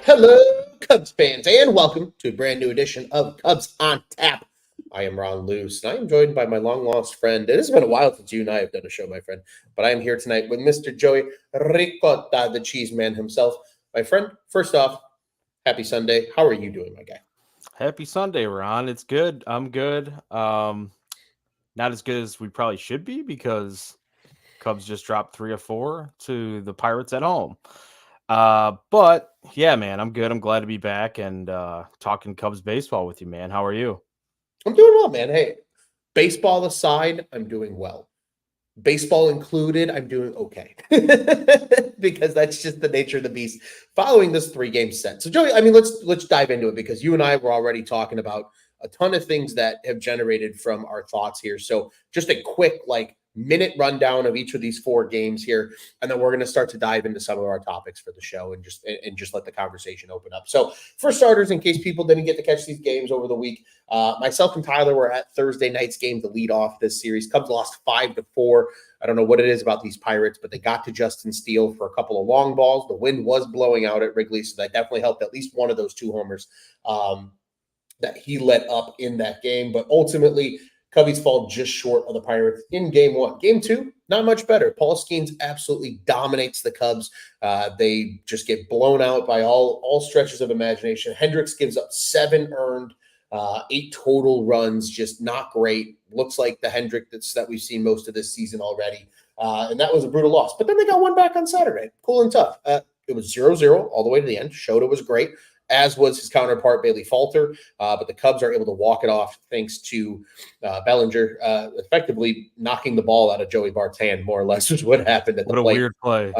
Hello, Cubs fans, and welcome to a brand new edition of Cubs on Tap. I am Ron Luce, and I am joined by my long lost friend. It has been a while since you and I have done a show, my friend, but I am here tonight with Mr. Joey Ricotta, the cheese man himself. My friend, first off, happy Sunday. How are you doing, my guy? Happy Sunday, Ron. It's good. I'm good. Not as good as we probably should be because Cubs just dropped 3 or 4 to the Pirates at home. But yeah, man, I'm good. I'm glad to be back and talking Cubs baseball with you, man. How are you? I'm doing well, man. Hey, baseball aside, I'm doing well. Baseball included, I'm doing okay because that's just the nature of the beast. Following this 3 game set, so Joey, I mean, let's dive into it because you and I were already talking about a ton of things that have generated from our thoughts here. So just a quick minute rundown of each of these 4 games here, and then we're going to start to dive into some of our topics for the show and just let the conversation open up. So for starters, in case people didn't get to catch these games over the week, myself and Tyler were at Thursday night's game to lead off this series. Cubs lost 5-4. I don't know what it is about these Pirates, but they got to Justin Steele for a couple of long balls. The wind was blowing out at Wrigley, so that definitely helped at least one of those 2 homers that he let up in that game. But ultimately, Cubbies fall just short of the Pirates in game 1. Game 2, not much better. Paul Skeens absolutely dominates the Cubs. They just get blown out by all stretches of imagination. Hendricks gives up 7 earned, 8 total runs, just not great. Looks like the Hendricks that we've seen most of this season already. And that was a brutal loss. But then they got one back on Saturday. Cool and tough. It was 0-0 all the way to the end. Shota was great, as was his counterpart, Bailey Falter. But the Cubs are able to walk it off thanks to Bellinger effectively knocking the ball out of Joey Bart's hand, more or less, is what happened at the What a plate. weird play.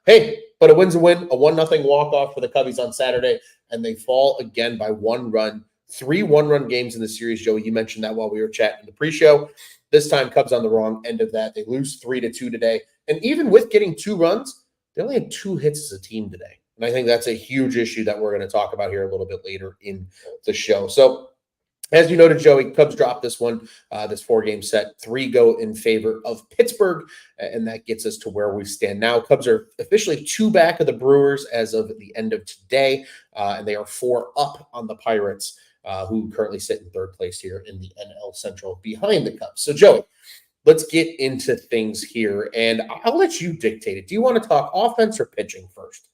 Hey, but a win's a win, a 1-0 walk-off for the Cubbies on Saturday, and they fall again by 1 run. 3 one-run games in the series, Joey. You mentioned that while we were chatting in the pre-show. This time, Cubs on the wrong end of that. They lose 3-2 today. And even with getting 2 runs, they only had 2 hits as a team today. And I think that's a huge issue that we're going to talk about here a little bit later in the show. So, as you noted, Joey, Cubs dropped this one, this 4-game set. 3 go in favor of Pittsburgh, and that gets us to where we stand now. Cubs are officially 2 back of the Brewers as of the end of today, and they are 4 up on the Pirates, who currently sit in 3rd place here in the NL Central behind the Cubs. So, Joey, let's get into things here, and I'll let you dictate it. Do you want to talk offense or pitching first?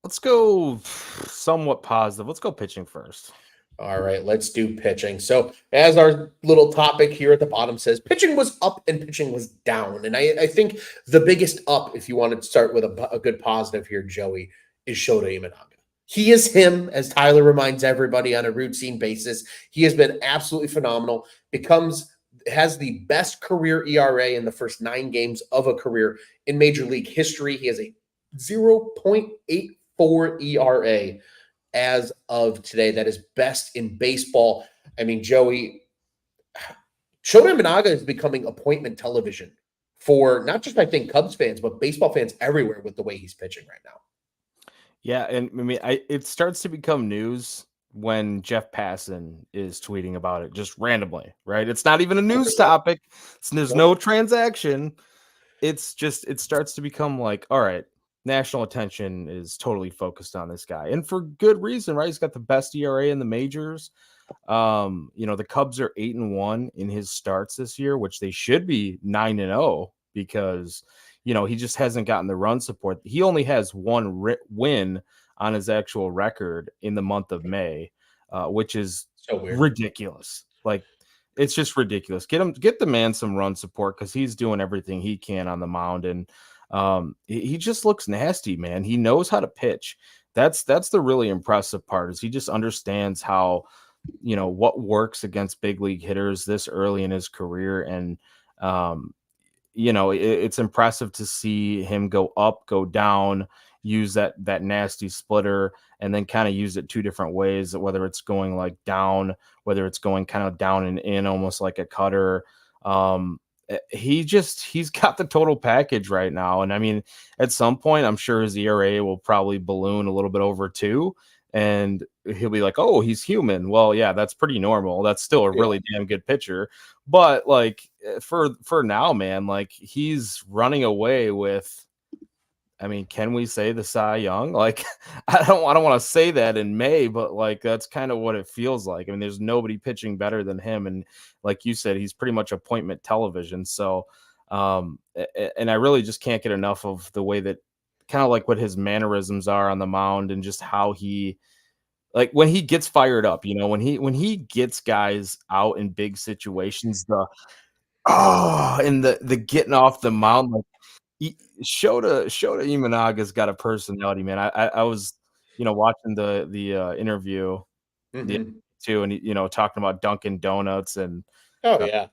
Let's go somewhat positive. Let's go pitching first. All right, let's do pitching. So, as our little topic here at the bottom says, pitching was up and pitching was down. And I think the biggest up, if you want to start with a good positive here, Joey, is Shota Imanaga. He is him, as Tyler reminds everybody on a routine basis. He has been absolutely phenomenal. Has the best career ERA in the first 9 games of a career in Major League history. He has a 0.84 ERA as of today. That is best in baseball. I mean, Joey, Shota Imanaga is becoming appointment television for not just, I think, Cubs fans, but baseball fans everywhere with the way he's pitching right now. Yeah, and I mean, it starts to become news when Jeff Passan is tweeting about it just randomly, right? It's not even a news 100%. topic. There's no transaction. It's just it starts to become like, all right, national attention is totally focused on this guy, and for good reason, right? He's got the best ERA in the majors. The Cubs are 8-1 in his starts this year, which they should be 9-0 because he just hasn't gotten the run support. He only has 1 win on his actual record in the month of May, which is So weird. ridiculous. Like, it's just ridiculous. Get the man some run support because he's doing everything he can on the mound, and he just looks nasty, man. He knows how to pitch. That's the really impressive part, is he just understands how what works against big league hitters this early in his career, and it's impressive to see him go up, go down, use that nasty splitter, and then kind of use it 2 different ways, whether it's going like down, whether it's going kind of down and in, almost like a cutter. He's got the total package right now. And I mean, at some point, I'm sure his ERA will probably balloon a little bit over 2, and he'll be like, oh, he's human. Well, yeah, that's pretty normal. That's still a really damn good pitcher. But like for now, man, like he's running away with I mean, can we say the Cy Young? Like, I don't want to say that in May, but like that's kind of what it feels like. I mean, there's nobody pitching better than him, and like you said, he's pretty much appointment television. So, and I really just can't get enough of the way that kind of like what his mannerisms are on the mound and just how he like when he gets fired up, when he gets guys out in big situations, and the getting off the mound, like he Shota Imanaga's got a personality, man. I was, watching the interview the Hmm. too, and talking about Dunkin' Donuts and Oh yeah.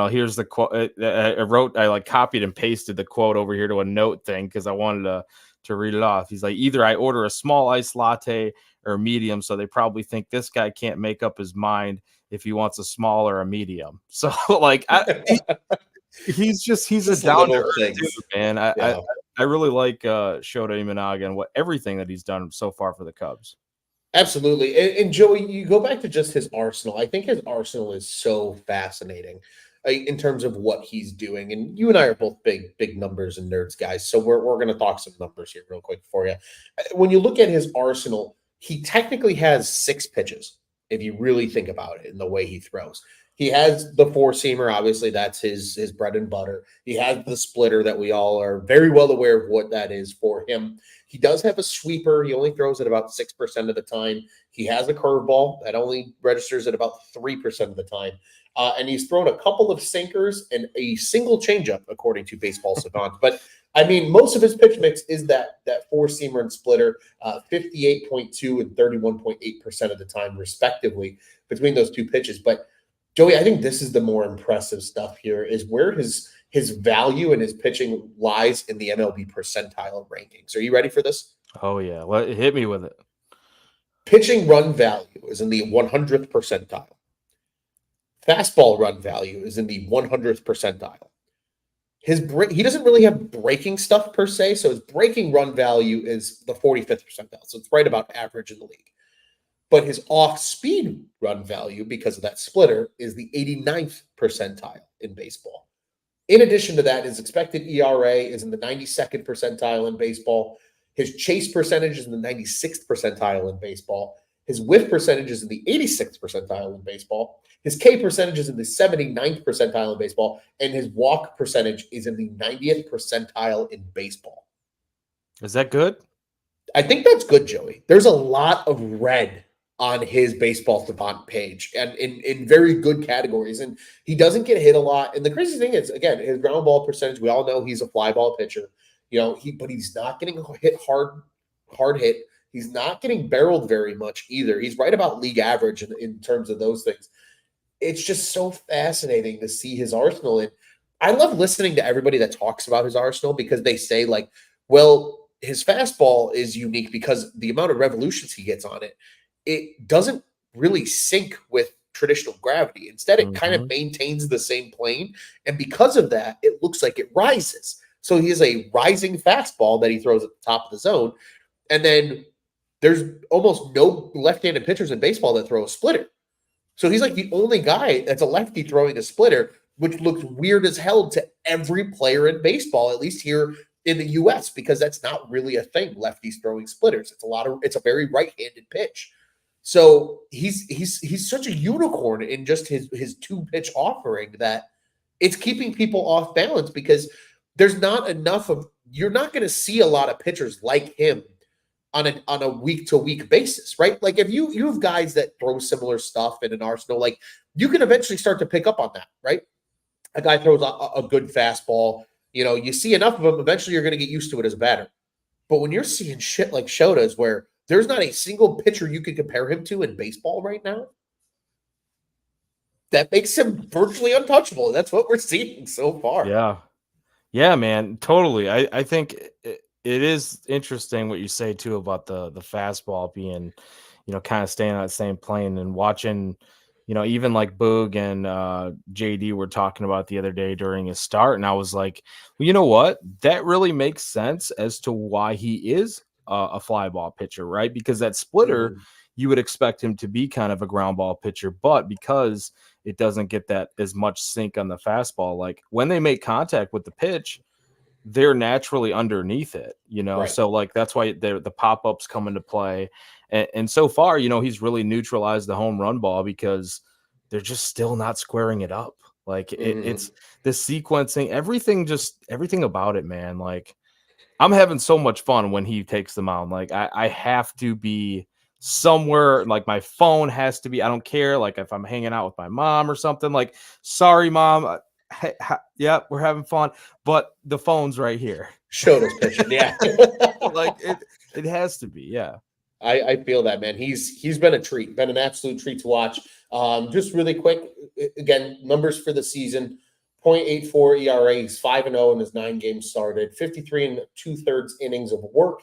here's the quote. I like copied and pasted the quote over here to a note thing because I wanted to read it off. He's like, either I order a small iced latte or a medium, so they probably think this guy can't make up his mind if he wants a small or a medium. So like he's a Just down to little earth dude, things. man. I Yeah. I really like Shota Imanaga and everything that he's done so far for the Cubs. Absolutely. And Joey, you go back to just his arsenal. I think his arsenal is so fascinating in terms of what he's doing. And you and I are both big numbers and nerds guys. So we're going to talk some numbers here real quick for you. When you look at his arsenal, he technically has six pitches, if you really think about it in the way he throws. He has the four seamer, obviously, that's his bread and butter. He has the splitter that we all are very well aware of what that is for him. He does have a sweeper. He only throws it about 6% of the time. He has a curveball that only registers at about 3% of the time. And he's thrown a couple of sinkers and a single changeup, according to Baseball Savant. But I mean, most of his pitch mix is that four seamer and splitter, 58.2 and 31.8% of the time, respectively, between those two pitches. But Joey, I think this is the more impressive stuff here is where his value and his pitching lies in the MLB percentile rankings. Are you ready for this? Oh yeah, hit me with it. Pitching run value is in the 100th percentile. Fastball run value is in the 100th percentile. He doesn't really have breaking stuff per se, so his breaking run value is the 45th percentile. So it's right about average in the league. But his off-speed run value, because of that splitter, is the 89th percentile in baseball. In addition to that, his expected ERA is in the 92nd percentile in baseball. His chase percentage is in the 96th percentile in baseball. His whiff percentage is in the 86th percentile in baseball. His K percentage is in the 79th percentile in baseball. And his walk percentage is in the 90th percentile in baseball. Is that good? I think that's good, Joey. There's a lot of red on his Baseball Savant page and in very good categories. And he doesn't get hit a lot. And the crazy thing is, again, his ground ball percentage, we all know he's a fly ball pitcher. But he's not getting hit hard hit. He's not getting barreled very much either. He's right about league average in terms of those things. It's just so fascinating to see his arsenal. And I love listening to everybody that talks about his arsenal because they say, like, well, his fastball is unique because the amount of revolutions he gets on it doesn't really sync with traditional gravity. Instead, it kind of maintains the same plane. And because of that, it looks like it rises. So he has a rising fastball that he throws at the top of the zone. And then there's almost no left-handed pitchers in baseball that throw a splitter. So he's like the only guy that's a lefty throwing a splitter, which looks weird as hell to every player in baseball, at least here in the US, because that's not really a thing. Lefties throwing splitters. It's a very right-handed pitch. So he's such a unicorn in just his two pitch offering that it's keeping people off balance because there's not enough of you're not going to see a lot of pitchers like him on a week to week basis, right? Like if you have guys that throw similar stuff in an arsenal, like you can eventually start to pick up on that, right? A guy throws a good fastball, you see enough of them, eventually you're going to get used to it as a batter. But when you're seeing shit like Shota's where there's not a single pitcher you can compare him to in baseball right now, that makes him virtually untouchable. That's what we're seeing so far. Yeah. Yeah, man, totally. I think it is interesting what you say too about the fastball being, kind of staying on that same plane and watching, even like Boog and JD were talking about the other day during his start, and I was like, well, you know what? That really makes sense as to why he is a fly ball pitcher, right? Because that splitter, you would expect him to be kind of a ground ball pitcher, but because it doesn't get that as much sink on the fastball, like when they make contact with the pitch, they're naturally underneath it, you know. Right. So like that's why the pop-ups come into play. And so far, you know, he's really neutralized the home run ball because they're just still not squaring it up. Like Mhm. it's the sequencing, everything about it, man. Like I'm having so much fun when he takes the mound. Like I have to be somewhere, like my phone has to be, I don't care. Like if I'm hanging out with my mom or something, like, sorry, mom. Yeah, we're having fun, but the phone's right here. Showed us pitching. Yeah. Like it has to be. Yeah. I feel that, man. He's been a treat, been an absolute treat to watch. Just really quick, again, numbers for the season: 0.84 ERA. He's 5-0 in his 9 games started, 53 and 2/3 innings of work.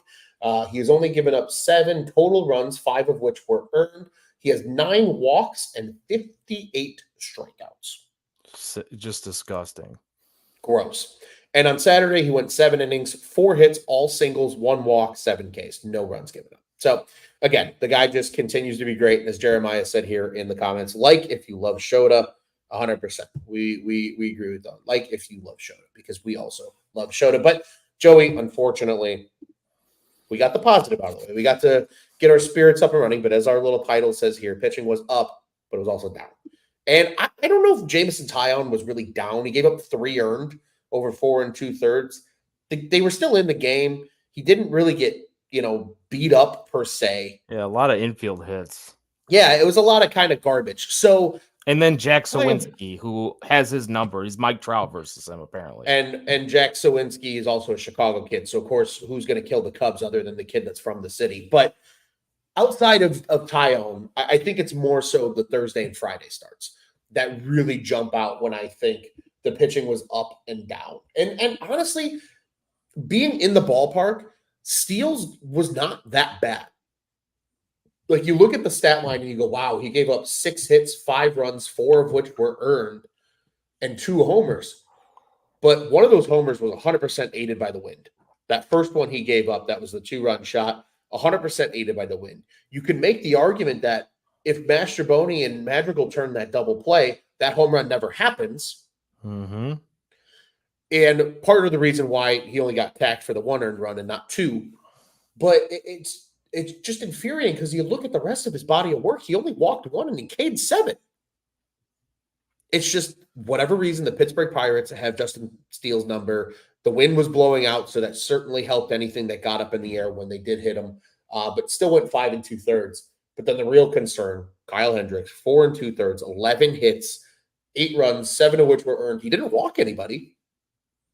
He has only given up 7 total runs, 5 of which were earned. He has 9 walks and 58 strikeouts. Just disgusting. Gross. And on Saturday, he went 7 innings, 4 hits, all singles, 1 walk, 7 Ks, no runs given up. So again, the guy just continues to be great. And as Jeremiah said here in the comments, like if you love Shota, 100%. We agree with that. Like if you love Shota, because we also love Shota. But Joey, unfortunately, we got the positive out of the way. We got to get our spirits up and running. But as our little title says here, pitching was up, but it was also down. And I don't know if Jameson Taillon was really down. He gave up 3 earned over 4 and 2/3. They were still in the game. He didn't really get, beat up per se. Yeah, a lot of infield hits. Yeah, it was a lot of kind of garbage. So And then Jack I am, Sawinski, who has his number. He's Mike Trout versus him, apparently. and Jack Sawinski is also a Chicago kid. So of course, who's going to kill the Cubs other than the kid that's from the city? But outside of Tyone, I think it's more so the Thursday and Friday starts that really jump out when I think the pitching was up and down. And honestly, being in the ballpark, Steele's was not that bad. Like you look at the stat line and you go, wow, he gave up 6 hits, 5 runs, 4 of which were earned, and 2 homers. But one of those homers was 100% aided by the wind. That first one he gave up, that was the 2-run shot, 100% aided by the wind. You can make the argument that if Mastrobuoni and Madrigal turn that double play, that home run never happens. Mm-hmm. And part of the reason why he only got tacked for the 1 earned run and not 2, but it's just infuriating because you look at the rest of his body of work, he only walked 1 and he K'd 7. It's just whatever reason the Pittsburgh Pirates have Justin Steele's number. The wind was blowing out, so that certainly helped anything that got up in the air when they did hit him. But still went 5 and 2/3. But then the real concern, Kyle Hendricks, 4 and 2/3, 11 hits, 8 runs, 7 of which were earned. He didn't walk anybody.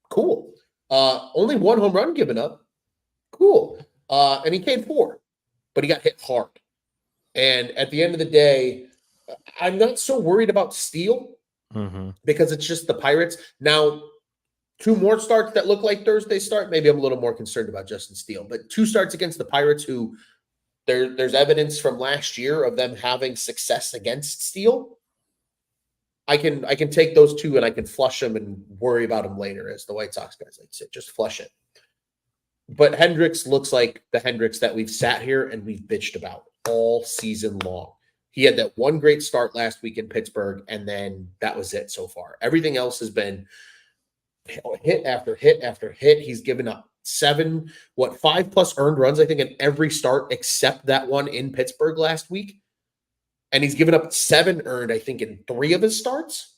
Cool. Only 1 home run given up. Cool. And he K'd 4, but he got hit hard. And at the end of the day, I'm not so worried about Steele because it's just the Pirates. Now, 2 more starts that look like Thursday start, maybe I'm a little more concerned about Justin Steele. But 2 starts against the Pirates who there's evidence from last year of them having success against Steele. I can take those 2 and I can flush them and worry about them later, as the White Sox guys like to say. Just flush it. But Hendricks looks like the Hendricks that we've sat here and we've bitched about all season long. He had that 1 great start last week in Pittsburgh, and then that was it so far. Everything else has been hit after hit after hit. He's given up 5+ earned runs, I think, in every start except that one in Pittsburgh last week. And he's given up 7 earned, I think, in 3 of his starts.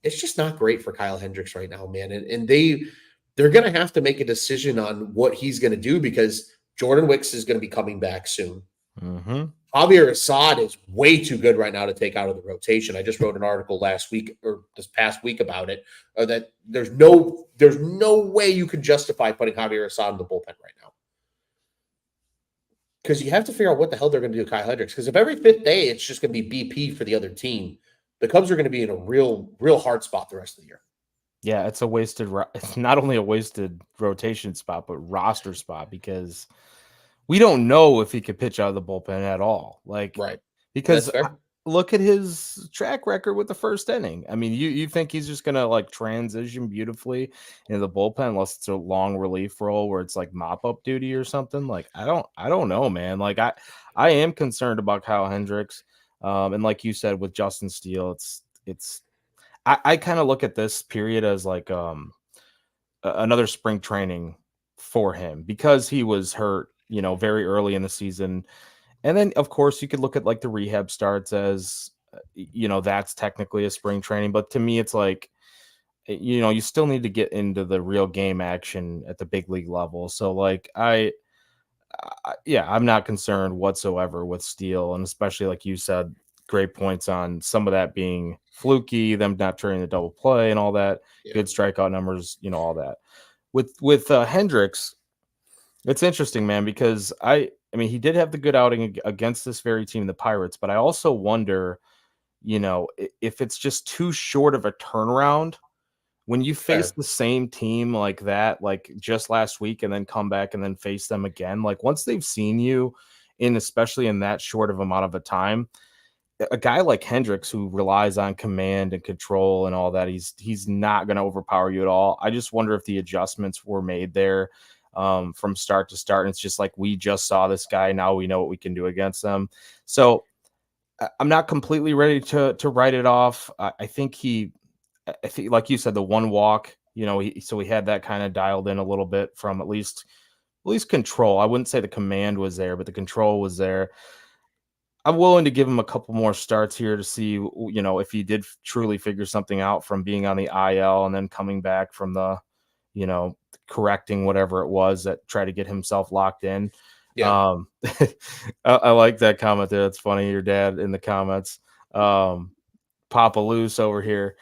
It's just not great for Kyle Hendricks right now, man. And they're going to have to make a decision on what he's going to do because Jordan Wicks is going to be coming back soon. Mm-hmm. Javier Assad is way too good right now to take out of the rotation. I just wrote an article last week or this past week about it, that there's no way you can justify putting Javier Assad in the bullpen right now. Because you have to figure out what the hell they're going to do with Kyle Hendricks. Because if every 5th day it's just going to be BP for the other team, the Cubs are going to be in a real hard spot the rest of the year. Yeah, it's it's not only a wasted rotation spot, but roster spot because we don't know if he could pitch out of the bullpen at all. Like, right. Because look at his track record with the first inning. I mean, you think he's just going to like transition beautifully into the bullpen unless it's a long relief role where it's like mop up duty or something. Like, I don't know, man. Like I am concerned about Kyle Hendricks. And like you said, with Justin Steele, I kind of look at this period as like, another spring training for him because he was hurt, very early in the season. And then, of course, you could look at like the rehab starts as, that's technically a spring training. But to me, it's like, you still need to get into the real game action at the big league level. So, like, yeah, I'm not concerned whatsoever with Steele. And especially, like you said, great points on some of that being fluky, them not turning the double play and all that, Yeah. good strikeout numbers, all that. With Hendricks, it's interesting, man, because I mean, he did have the good outing against this very team, the Pirates, but I also wonder, if it's just too short of a turnaround when you face Fair. the same team like that, like just last week, and then come back and then face them again. Like once they've seen you especially in that short of amount of a time, a guy like Hendricks who relies on command and control and all that, he's not going to overpower you at all. I just wonder if the adjustments were made there from start to start. And it's just like, we just saw this guy. Now we know what we can do against them. So I'm not completely ready to write it off. I think like you said, the one walk, so we had that kind of dialed in a little bit from at least control. I wouldn't say the command was there, but the control was there. I'm willing to give him a couple more starts here to see, if he did truly figure something out from being on the IL and then coming back from the, correcting whatever it was that tried to get himself locked in. Yeah. I like that comment there. It's funny. Your dad in the comments, Papa Loose over here,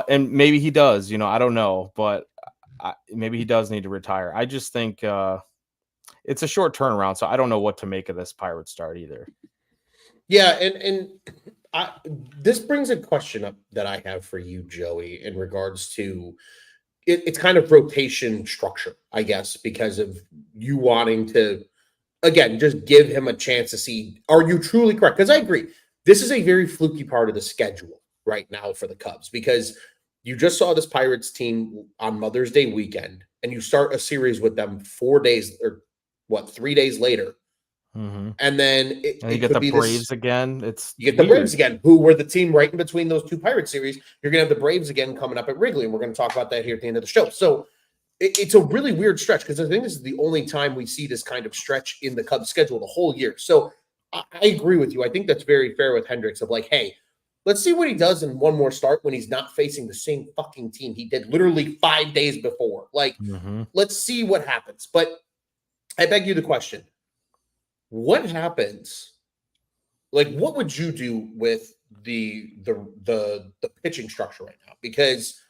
and maybe he does, I don't know, but maybe he does need to retire. I just think, it's a short turnaround, so I don't know what to make of this Pirate start either. Yeah, and this brings a question up that I have for you, Joey, in regards to it's kind of rotation structure, I guess, because of you wanting to, again, just give him a chance to see, are you truly correct? Because I agree, this is a very fluky part of the schedule right now for the Cubs, because you just saw this Pirates team on Mother's Day weekend, and you start a series with them 4 days or 3 days later. Mm-hmm. And then And you it get could the be Braves this. again. It's You get the weird. Braves again, who were the team right in between those two Pirate series. You're going to have the Braves again coming up at Wrigley, and we're going to talk about that here at the end of the show. So it's a really weird stretch, because I think this is the only time we see this kind of stretch in the Cubs schedule the whole year. So I agree with you. I think that's very fair with Hendricks of like, hey, let's see what he does in one more start when he's not facing the same fucking team he did literally 5 days before. Like, let's see what happens. But I beg you the question, what happens? Like, what would you do with the pitching structure right now? Because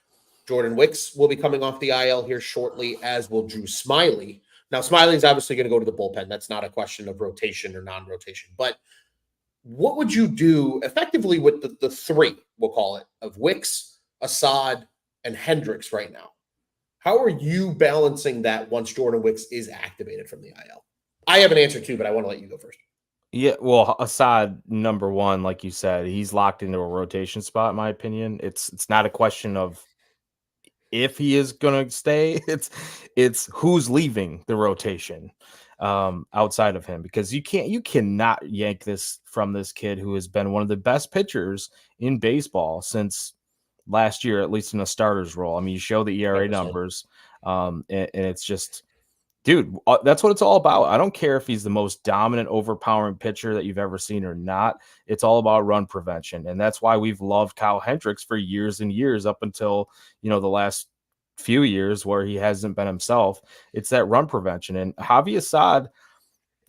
Jordan Wicks will be coming off the IL here shortly, as will Drew Smiley. Now, Smiley is obviously going to go to the bullpen. That's not a question of rotation or non-rotation. But what would you do effectively with the three, we'll call it, of Wicks, Assad, and Hendricks right now? How are you balancing that once Jordan Wicks is activated from the IL? I have an answer too, but I want to let you go first. Yeah, well, Assad, number one, like you said, he's locked into a rotation spot, in my opinion. It's not a question of if he is going to stay. It's who's leaving the rotation outside of him, because you cannot yank this from this kid who has been one of the best pitchers in baseball since last year, at least in a starter's role. I mean, you show the ERA 100%. numbers, and it's just, dude, that's what it's all about. I don't care if he's the most dominant, overpowering pitcher that you've ever seen or not. It's all about run prevention. And that's why we've loved Kyle Hendricks for years and years, up until, the last few years where he hasn't been himself. It's that run prevention. And Javi Assad,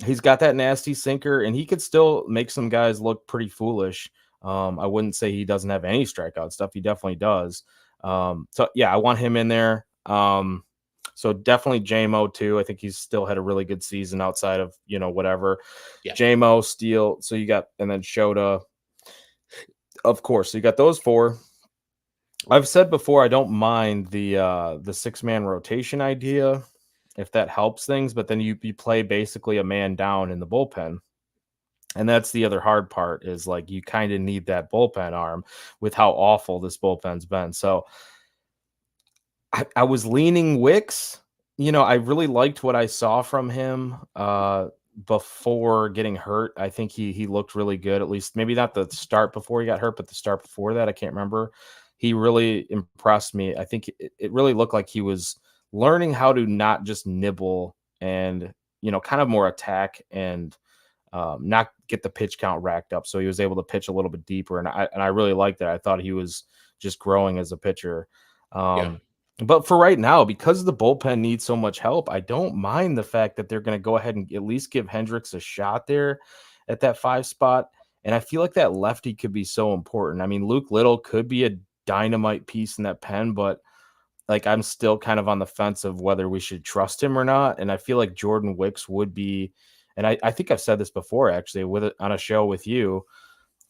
he's got that nasty sinker, and he could still make some guys look pretty foolish. I wouldn't say he doesn't have any strikeout stuff. He definitely does. So yeah, I want him in there. So definitely JMO too. I think he's still had a really good season outside of, whatever. Yeah. JMO, Steele. So you got, and then Shota, of course. So you got those four. I've said before, I don't mind the 6-man rotation idea if that helps things, but then you play basically a man down in the bullpen. And that's the other hard part, is like, you kind of need that bullpen arm with how awful this bullpen's been. So I was leaning Wicks. I really liked what I saw from him before getting hurt. I think he looked really good, at least maybe not the start before he got hurt, but the start before that. I can't remember. he really impressed me. I think it really looked like he was learning how to not just nibble and, kind of more attack and not get the pitch count racked up. So he was able to pitch a little bit deeper. And I really liked that. I thought he was just growing as a pitcher. Yeah. But for right now, because the bullpen needs so much help, I don't mind the fact that they're going to go ahead and at least give Hendricks a shot there at that 5 spot. And I feel like that lefty could be so important. I mean, Luke Little could be a dynamite piece in that pen, but like I'm still kind of on the fence of whether we should trust him or not. And I feel like Jordan Wicks would be, and I think I've said this before actually on a show with you.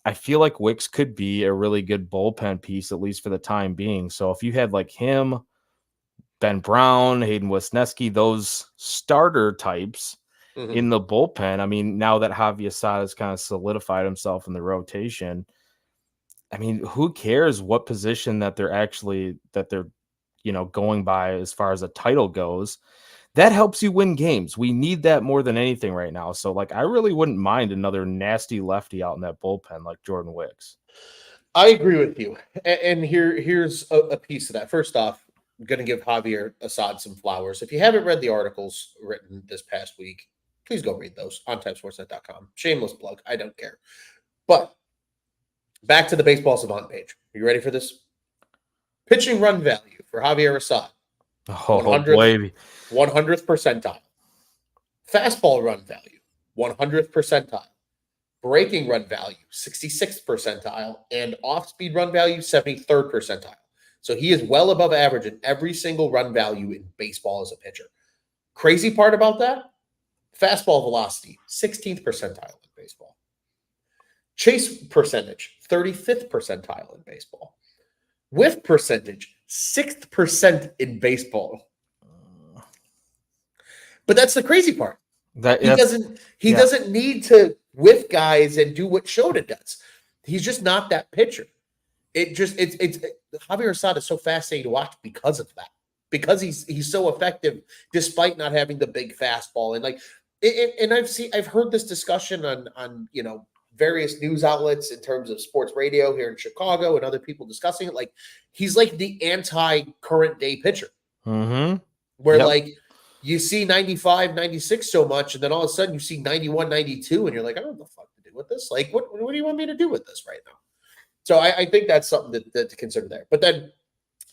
I feel like Wicks could be a really good bullpen piece, at least for the time being. So if you had like him, Ben Brown, Hayden Wesneski, those starter types in the bullpen. I mean, now that Javi Asad has kind of solidified himself in the rotation, I mean, who cares what position that they're going by as far as a title goes? That helps you win games. We need that more than anything right now. So, like, I really wouldn't mind another nasty lefty out in that bullpen like Jordan Wicks. I agree with you. And here's a piece of that. First off, I'm going to give Javier Assad some flowers. If you haven't read the articles written this past week, please go read those on typesportsnet.com. Shameless plug. I don't care. But back to the Baseball Savant page. Are you ready for this? Pitching run value for Javier Assad. Oh, 100th percentile. Fastball run value, 100th percentile. Breaking run value, 66th percentile. And off-speed run value, 73rd percentile. So he is well above average in every single run value in baseball as a pitcher. Crazy part about that? Fastball velocity, 16th percentile in baseball. Chase percentage, 35th percentile in baseball. Whiff percentage, 6th percent in baseball. But that's the crazy part. He doesn't need to whiff guys and do what Shota does. He's just not that pitcher. Javier Assad is so fascinating to watch because of that. Because he's so effective despite not having the big fastball. And I've heard this discussion on various news outlets in terms of sports radio here in Chicago and other people discussing it. Like he's like the anti-current day pitcher. Mm-hmm. Where like you see 95, 96 so much, and then all of a sudden you see 91, 92, and you're like, I don't know what the fuck to do with this. Like, what do you want me to do with this right now? So I think that's something to consider there. But then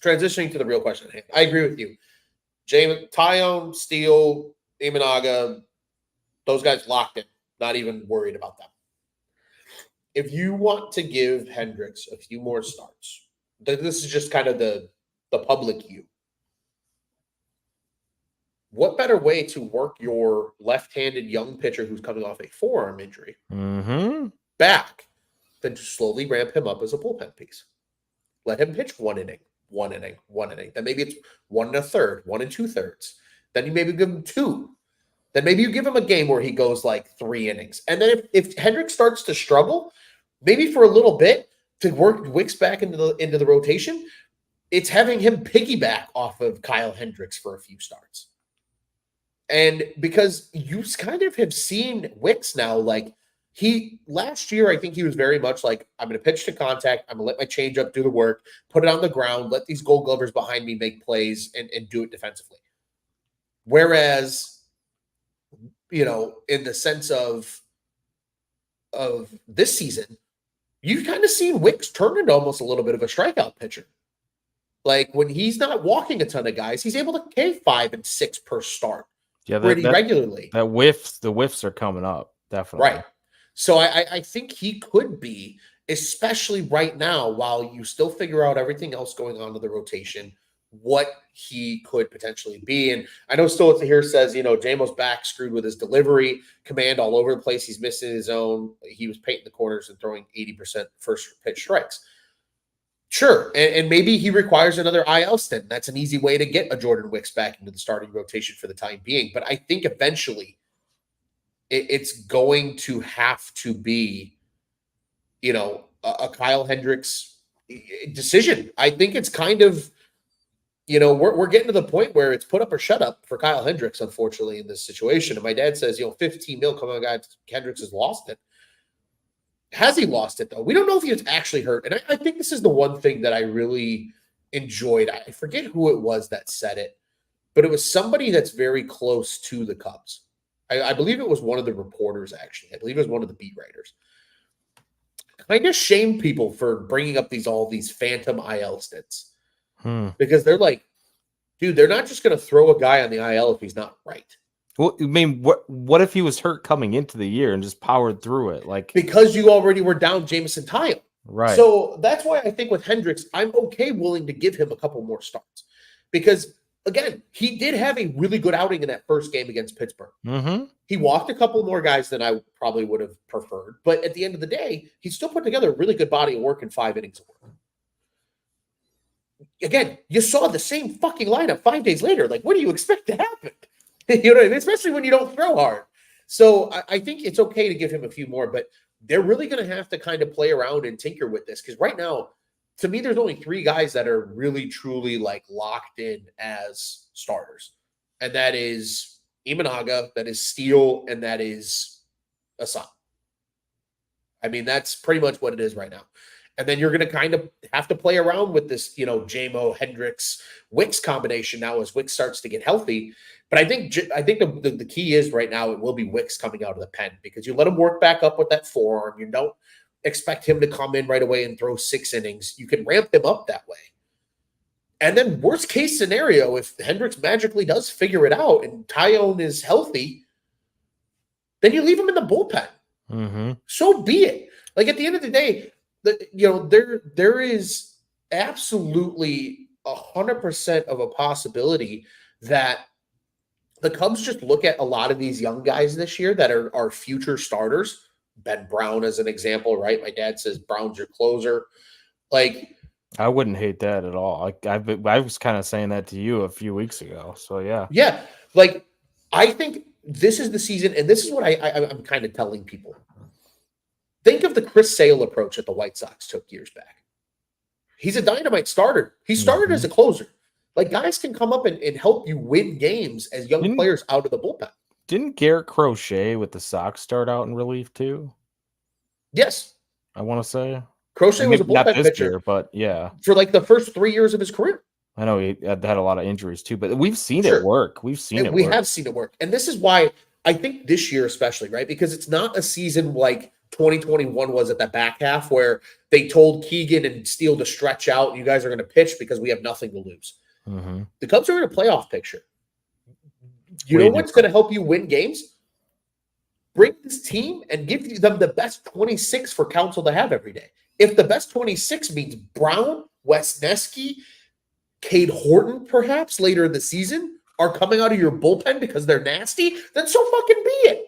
transitioning to the real question at hand, I agree with you. Tyone, Steele, Imanaga, those guys locked in. Not even worried about them. If you want to give Hendricks a few more starts, this is just kind of the public view. What better way to work your left-handed young pitcher who's coming off a forearm injury back than to slowly ramp him up as a bullpen piece? Let him pitch one inning. Then maybe it's 1 1/3, 1 2/3. Then you maybe give him 2. Then maybe you give him a game where he goes like 3 innings. And then if Hendricks starts to struggle, maybe for a little bit to work Wicks back into the rotation, it's having him piggyback off of Kyle Hendricks for a few starts. And because you kind of have seen Wicks now, like last year, I think he was very much like, I'm going to pitch to contact. I'm going to let my changeup do the work, put it on the ground, let these Gold Glovers behind me make plays and do it defensively. Whereas, in the sense of this season, you've kind of seen Wicks turn into almost a little bit of a strikeout pitcher. Like when he's not walking a ton of guys, he's able to K 5 and 6 per start. Yeah, pretty regularly. The whiffs are coming up, definitely. Right. So I think he could be, especially right now, while you still figure out everything else going on to the rotation, what he could potentially be. And I know Stolitz here says, Jamo's back screwed with his delivery, command all over the place. He's missing his own. He was painting the corners and throwing 80% first pitch strikes. Sure, and maybe he requires another IL stint. That's an easy way to get a Jordan Wicks back into the starting rotation for the time being. But I think eventually it's going to have to be, a Kyle Hendricks decision. I think it's kind of, we're getting to the point where it's put up or shut up for Kyle Hendricks, unfortunately, in this situation. And my dad says, 15 mil coming on, guy Hendricks has lost it. Has he lost it though? We don't know if he was actually hurt. And I think this is the one thing that I really enjoyed. I forget who it was that said it, but it was somebody that's very close to the Cubs. I believe it was one of the reporters, actually. I believe it was one of the beat writers. Kind of shame people for bringing up all these phantom IL stints because they're like, dude, they're not just going to throw a guy on the IL if he's not right. Well, I mean, what if he was hurt coming into the year and just powered through it? Like, because you already were down Jameson Taillon. right. So that's why I think with Hendricks, I'm okay willing to give him a couple more starts because, again, he did have a really good outing in that first game against Pittsburgh. Mm-hmm. He walked a couple more guys than I probably would have preferred. But at the end of the day, he still put together a really good body of work in 5 innings of work. Again, you saw the same fucking lineup 5 days later. Like, what do you expect to happen? You know what I mean? Especially when you don't throw hard. So I think it's okay to give him a few more, but they're really going to have to kind of play around and tinker with this because right now, to me, there's only 3 guys that are really, truly like locked in as starters. And that is Imanaga, that is Steele, and that is Assad. I mean, that's pretty much what it is right now. And then you're going to kind of have to play around with this, JMO, Hendricks, Wicks combination now as Wicks starts to get healthy. But I think the key is right now it will be Wicks coming out of the pen because you let him work back up with that forearm. You don't expect him to come in right away and throw 6 innings. You can ramp him up that way. And then worst case scenario, if Hendricks magically does figure it out and Taillon is healthy, then you leave him in the bullpen. Mm-hmm. So be it. Like at the end of the day, there is absolutely 100% of a possibility that the Cubs just look at a lot of these young guys this year that are future starters. Ben Brown as an example, right? My dad says Brown's your closer. Like, I wouldn't hate that at all. I was kind of saying that to you a few weeks ago. So yeah. Yeah. Like, I think this is the season, and this is what I'm kind of telling people. Think of the Chris Sale approach that the White Sox took years back. He's a dynamite starter. He started as a closer. Like, guys can come up and help you win games as young players out of the bullpen. Didn't Garrett Crochet with the Sox start out in relief too? Yes. I want to say. Crochet was a bullpen pitcher. Year, but yeah. For like the first 3 years of his career. I know he had a lot of injuries too, but we've seen it work. We have seen it work. And this is why I think this year especially, right? Because it's not a season like 2021 was at the back half where they told Keegan and Steele to stretch out and you guys are going to pitch because we have nothing to lose. Mm-hmm. The Cubs are in a playoff picture. You know what's going to help you win games? Bring this team and give them the best 26 for Council to have every day. If the best 26 means Brown, Wesneski, Cade Horton, perhaps later in the season, are coming out of your bullpen because they're nasty, then so fucking be it.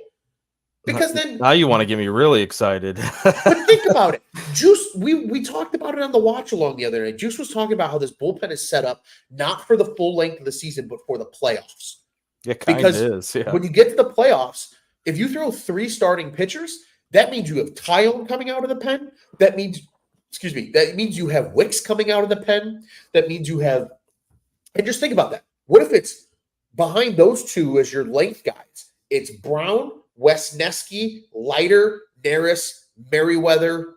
Because then now you want to get me really excited. But think about it. Juice, we talked about it on the watch along the other night. Juice was talking about how this bullpen is set up not for the full length of the season, but for the playoffs. Yeah, because is. Yeah. When you get to the playoffs, if you throw 3 starting pitchers, that means you have Taillon coming out of the pen. That means you have Wicks coming out of the pen. That means you have, and just think about that. What if it's behind those 2 as your length guys? It's Brown, Wesneski, Leiter, Neris, Merriweather,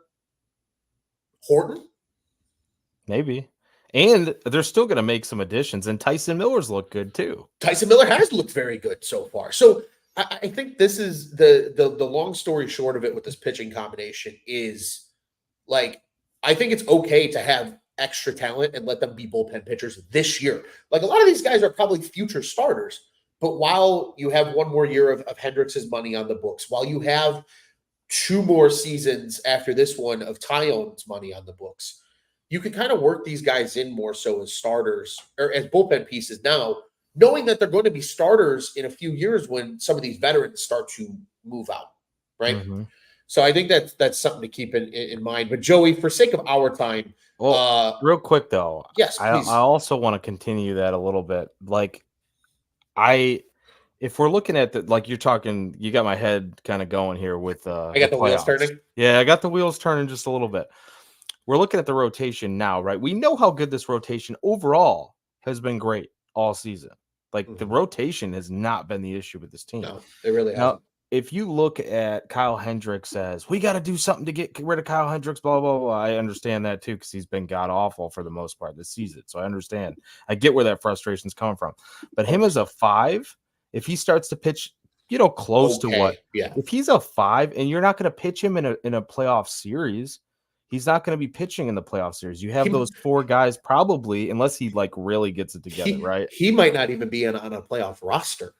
Horton? Maybe. And they're still going to make some additions, and Tyson Miller's looked good too. Tyson Miller has looked very good so far. So I think this is the long story short of it with this pitching combination is, like, I think it's okay to have extra talent and let them be bullpen pitchers this year. Like, a lot of these guys are probably future starters, but while you have 1 more year of Hendricks' money on the books, while you have 2 more seasons after this one of Taillon's money on the books, you can kind of work these guys in more so as starters or as bullpen pieces now, knowing that they're going to be starters in a few years when some of these veterans start to move out, right? Mm-hmm. So I think that's something to keep in mind. But Joey, for sake of our time, real quick though, yes, I also want to continue that a little bit. Like, if we're looking at like you're talking, you got my head kind of going here with I got the wheels turning. Yeah, I got the wheels turning just a little bit. We're looking at the rotation now, right? We know how good this rotation overall has been great all season. Like, the rotation has not been the issue with this team. No, it really hasn't. if you look at Kyle Hendricks as we got to do something to get rid of Kyle Hendricks, blah, blah, blah. I understand that too, because he's been god awful for the most part this season. So I understand. I get where that frustration's coming from. But him as a 5, if he starts to pitch, close to what, yeah. if he's a 5 and you're not going to pitch him in a playoff series, he's not going to be pitching in the playoff series. You have those 4 guys probably, unless he like really gets it together, right? He might not even be on a playoff roster.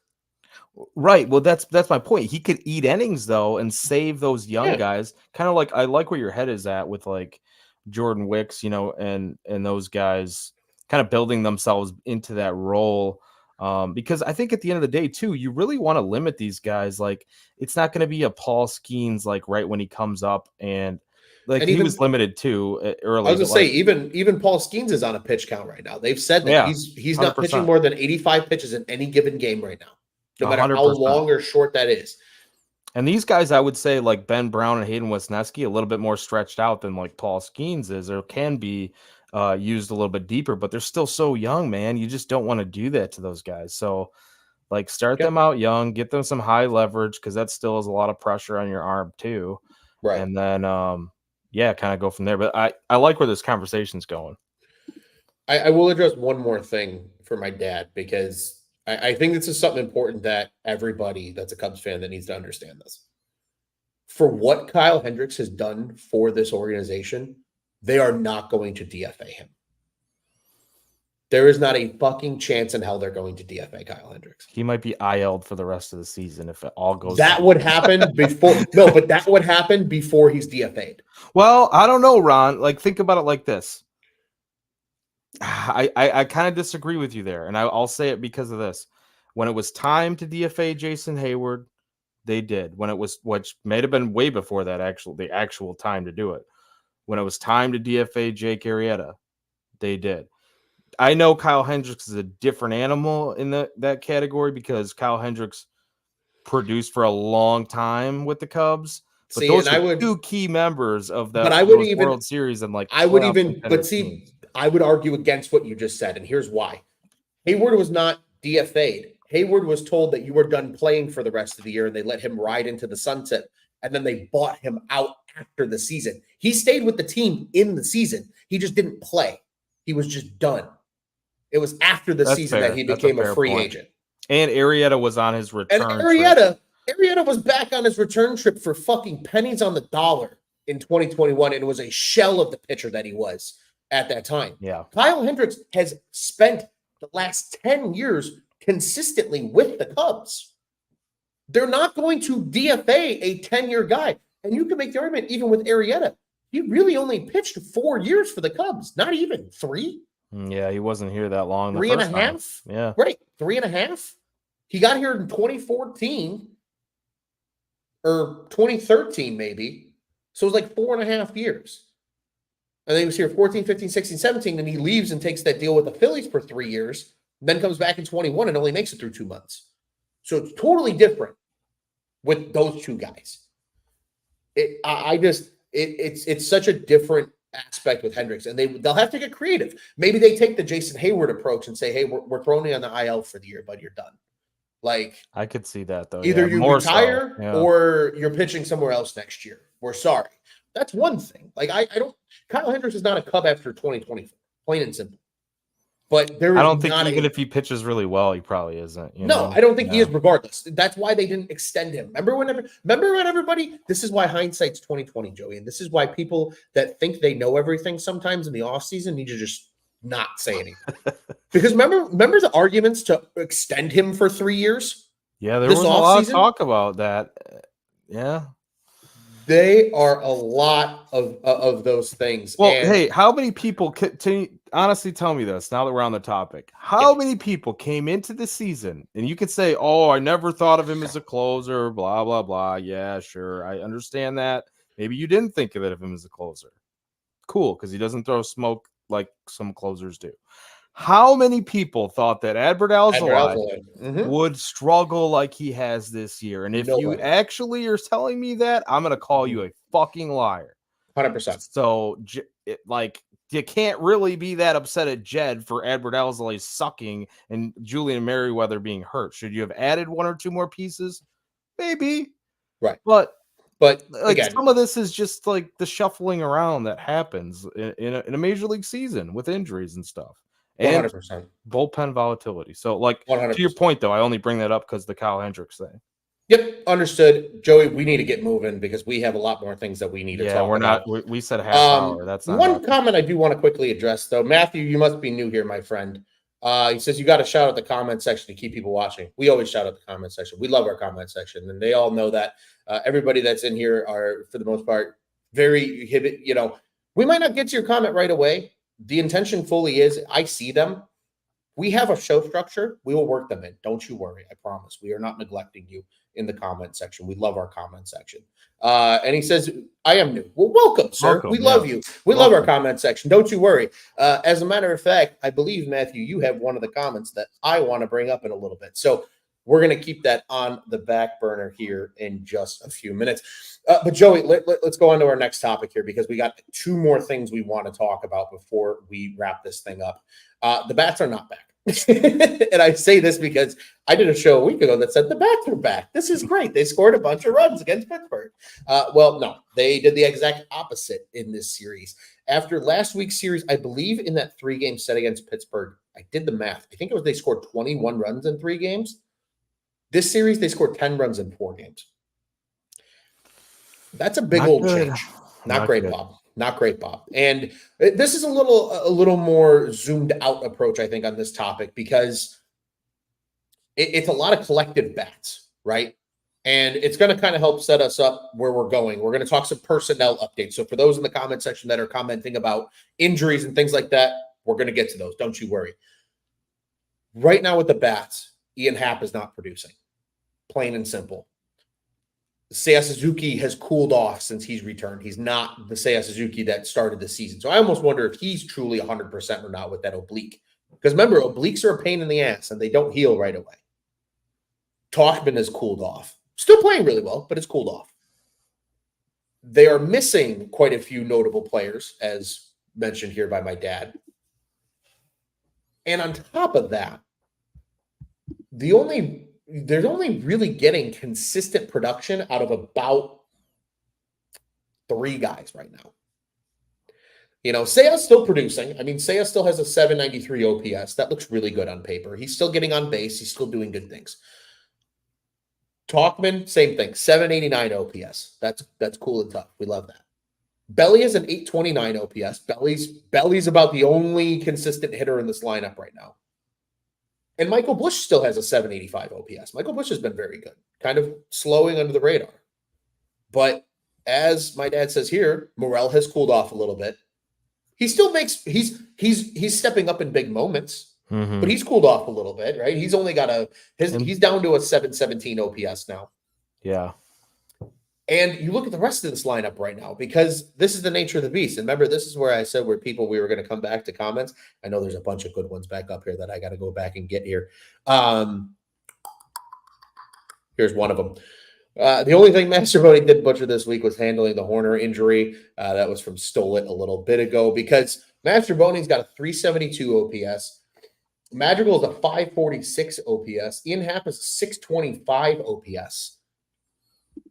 Right. Well, that's my point. He could eat innings though and save those young guys. Kind of like I like where your head is at with like Jordan Wicks, and those guys kind of building themselves into that role. Because I think at the end of the day, too, you really want to limit these guys. Like it's not going to be a Paul Skeens like right when he comes up and like he was limited too early. I was gonna say even Paul Skeens is on a pitch count right now. They've said that he's not pitching more than 85 pitches in any given game right now. No matter 100%. How long or short that is. And these guys, I would say, like Ben Brown and Hayden Wesneski, a little bit more stretched out than like Paul Skeens is, or can be used a little bit deeper, but they're still so young, man. You just don't want to do that to those guys. So, like, start them out young, get them some high leverage, because that still is a lot of pressure on your arm, too. Right. And then, kind of go from there. But I like where this conversation's going. I will address one more thing for my dad, because I think this is something important that everybody that's a Cubs fan that needs to understand this. For what Kyle Hendricks has done for this organization, they are not going to DFA him. There is not a fucking chance in hell they're going to DFA Kyle Hendricks. He might be IL'd for the rest of the season if it all goes. That would happen before. No, but that would happen before he's DFA'd. Well, I don't know, Ron. Like, think about it like this. I kind of disagree with you there, and I'll say it because of this. When it was time to DFA Jason Hayward, they did. When it was, which may have been way before that, the actual time to do it. When it was time to DFA Jake Arrieta, they did. I know Kyle Hendricks is a different animal in that category because Kyle Hendricks produced for a long time with the Cubs. But those are 2 key members of the World Series and like I would argue against what you just said, and here's why. Hayward was not DFA'd. Hayward was told that you were done playing for the rest of the year, and they let him ride into the sunset, and then they bought him out after the season. He stayed with the team in the season. He just didn't play. He was just done. It was after the season that he became a free agent. And Arrieta was on his return trip. Arrieta was back on his return trip for fucking pennies on the dollar in 2021, and it was a shell of the pitcher that he was at that time. Yeah. Kyle Hendricks has spent the last 10 years consistently with the Cubs. They're not going to DFA a 10-year guy. And you can make the argument even with Arrieta. He really only pitched 4 years for the Cubs, not even 3. Yeah, he wasn't here that long. 3.5. Yeah. Right. 3.5. He got here in 2014 or 2013, maybe. So it was like 4.5 years. And then he was here 14, 15, 16, 17, and he leaves and takes that deal with the Phillies for 3 years, then comes back in 21 and only makes it through 2 months. So it's totally different with those 2 guys. It's such a different aspect with Hendricks, and they'll have to get creative. Maybe they take the Jason Hayward approach and say, hey, we're throwing you on the IL for the year, but you're done. Like, I could see that though. Either you retire or you're pitching somewhere else next year. We're sorry. That's one thing. Like, Kyle Hendricks is not a Cub after 2024, plain and simple. But I don't think even if he pitches really well, he probably isn't. I don't think he is regardless. That's why they didn't extend him. Remember when everybody, this is why hindsight's 2020, Joey. And this is why people that think they know everything sometimes in the offseason need to just not say anything. Because remember the arguments to extend him for 3 years? Yeah, there was a lot of talk about that. Yeah. They are a lot of those things. Well, hey, how many people honestly tell me this now that we're on the topic? How many people came into the season and you could say, "Oh, I never thought of him as a closer," blah blah blah. Yeah, sure, I understand that. Maybe you didn't think of him as a closer. Cool, because he doesn't throw smoke like some closers do. How many people thought that Adbert Alzolay would struggle like he has this year? And if you actually are telling me that, I'm going to call you a fucking liar. 100%. So, you can't really be that upset at Jed for Adbert Alzolay sucking and Julian Merriweather being hurt. Should you have added 1 or 2 more pieces? Maybe. Right. But But like again, some of this is just like the shuffling around that happens in a major league season with injuries and stuff, and 100%. bullpen volatility. So, like to your 100%. point, though, I only bring that up because the Kyle Hendricks thing. Yep, understood. Joey, we need to get moving because we have a lot more things that we need to Yeah, talk we're not. about. We said a half hour. That's not One happening. comment I do want to quickly address, though. Matthew, you must be new here, my friend. He says you got to shout out the comment section to keep people watching. We always shout out the comment section. We love our comment section, and they all know that. Everybody that's in here are, for the most part, very, you know, we might not get to your comment right away. The intention fully is I see them. We have a show structure. We will work them in. Don't you worry. I promise. We are not neglecting you in the comment section. We love our comment section. And he says, I am new. Well, welcome, sir. Welcome, We love yeah. you. We love our Welcome. comment section. Don't you worry. As a matter of fact, I believe, Matthew, you have one of the comments that I want to bring up in a little bit. So we're going to keep that on the back burner here in just a few minutes. But Joey, let's go on to our next topic here because we got two more things we want to talk about before we wrap this thing up. The bats are not back. And I say this because I did a show a week ago that said the bats are back. This is great. They scored a bunch of runs against Pittsburgh. Well, no, they did the exact opposite in this series. After last week's series, I believe in that 3-game set against Pittsburgh, I did the math. I think it was they scored 21 runs in 3 games. This series, they scored 10 runs in 4 games. That's a big Not old good. change. Not Not great, good. Bob. Not great, Bob. And this is a little more zoomed out approach, I think, on this topic because it's a lot of collective bats, right? And it's going to kind of help set us up where we're going. We're going to talk some personnel updates. So for those in the comment section that are commenting about injuries and things like that, we're going to get to those. Don't you worry. Right now with the bats, Ian Happ is not producing. Plain and simple. Seiya Suzuki has cooled off since he's returned. He's not the Seiya Suzuki that started the season. So I almost wonder if he's truly 100% or not with that oblique. Because remember, obliques are a pain in the ass and they don't heal right away. Tauchman has cooled off. Still playing really well, but it's cooled off. They are missing quite a few notable players, as mentioned here by my dad. And on top of that, they're only really getting consistent production out of about 3 guys right now. You know, Seiya's still producing. I mean, Seiya still has a 793 OPS. That looks really good on paper. He's still getting on base. He's still doing good things. Tauchman, same thing, 789 OPS. That's cool and tough. We love that. Belly is an 829 OPS. Belly's about the only consistent hitter in this lineup right now. And Michael Busch still has a 785 OPS. Michael Busch has been very good, kind of slowing under the radar. But as my dad says here, Morel has cooled off a little bit. He still makes he's stepping up in big moments, but he's cooled off a little bit, right? He's only got he's down to a 717 OPS now. Yeah. And you look at the rest of this lineup right now because this is the nature of the beast. And remember, this is where I said we were going to come back to comments. I know there's a bunch of good ones back up here that I got to go back and get here. Here's one of them. The only thing Mastrobuoni did butcher this week was handling the Horner injury. That was from Stole It a little bit ago because Mastrobuoni's got a 372 OPS. Madrigal is a 546 OPS. Ian Happ is a 625 OPS.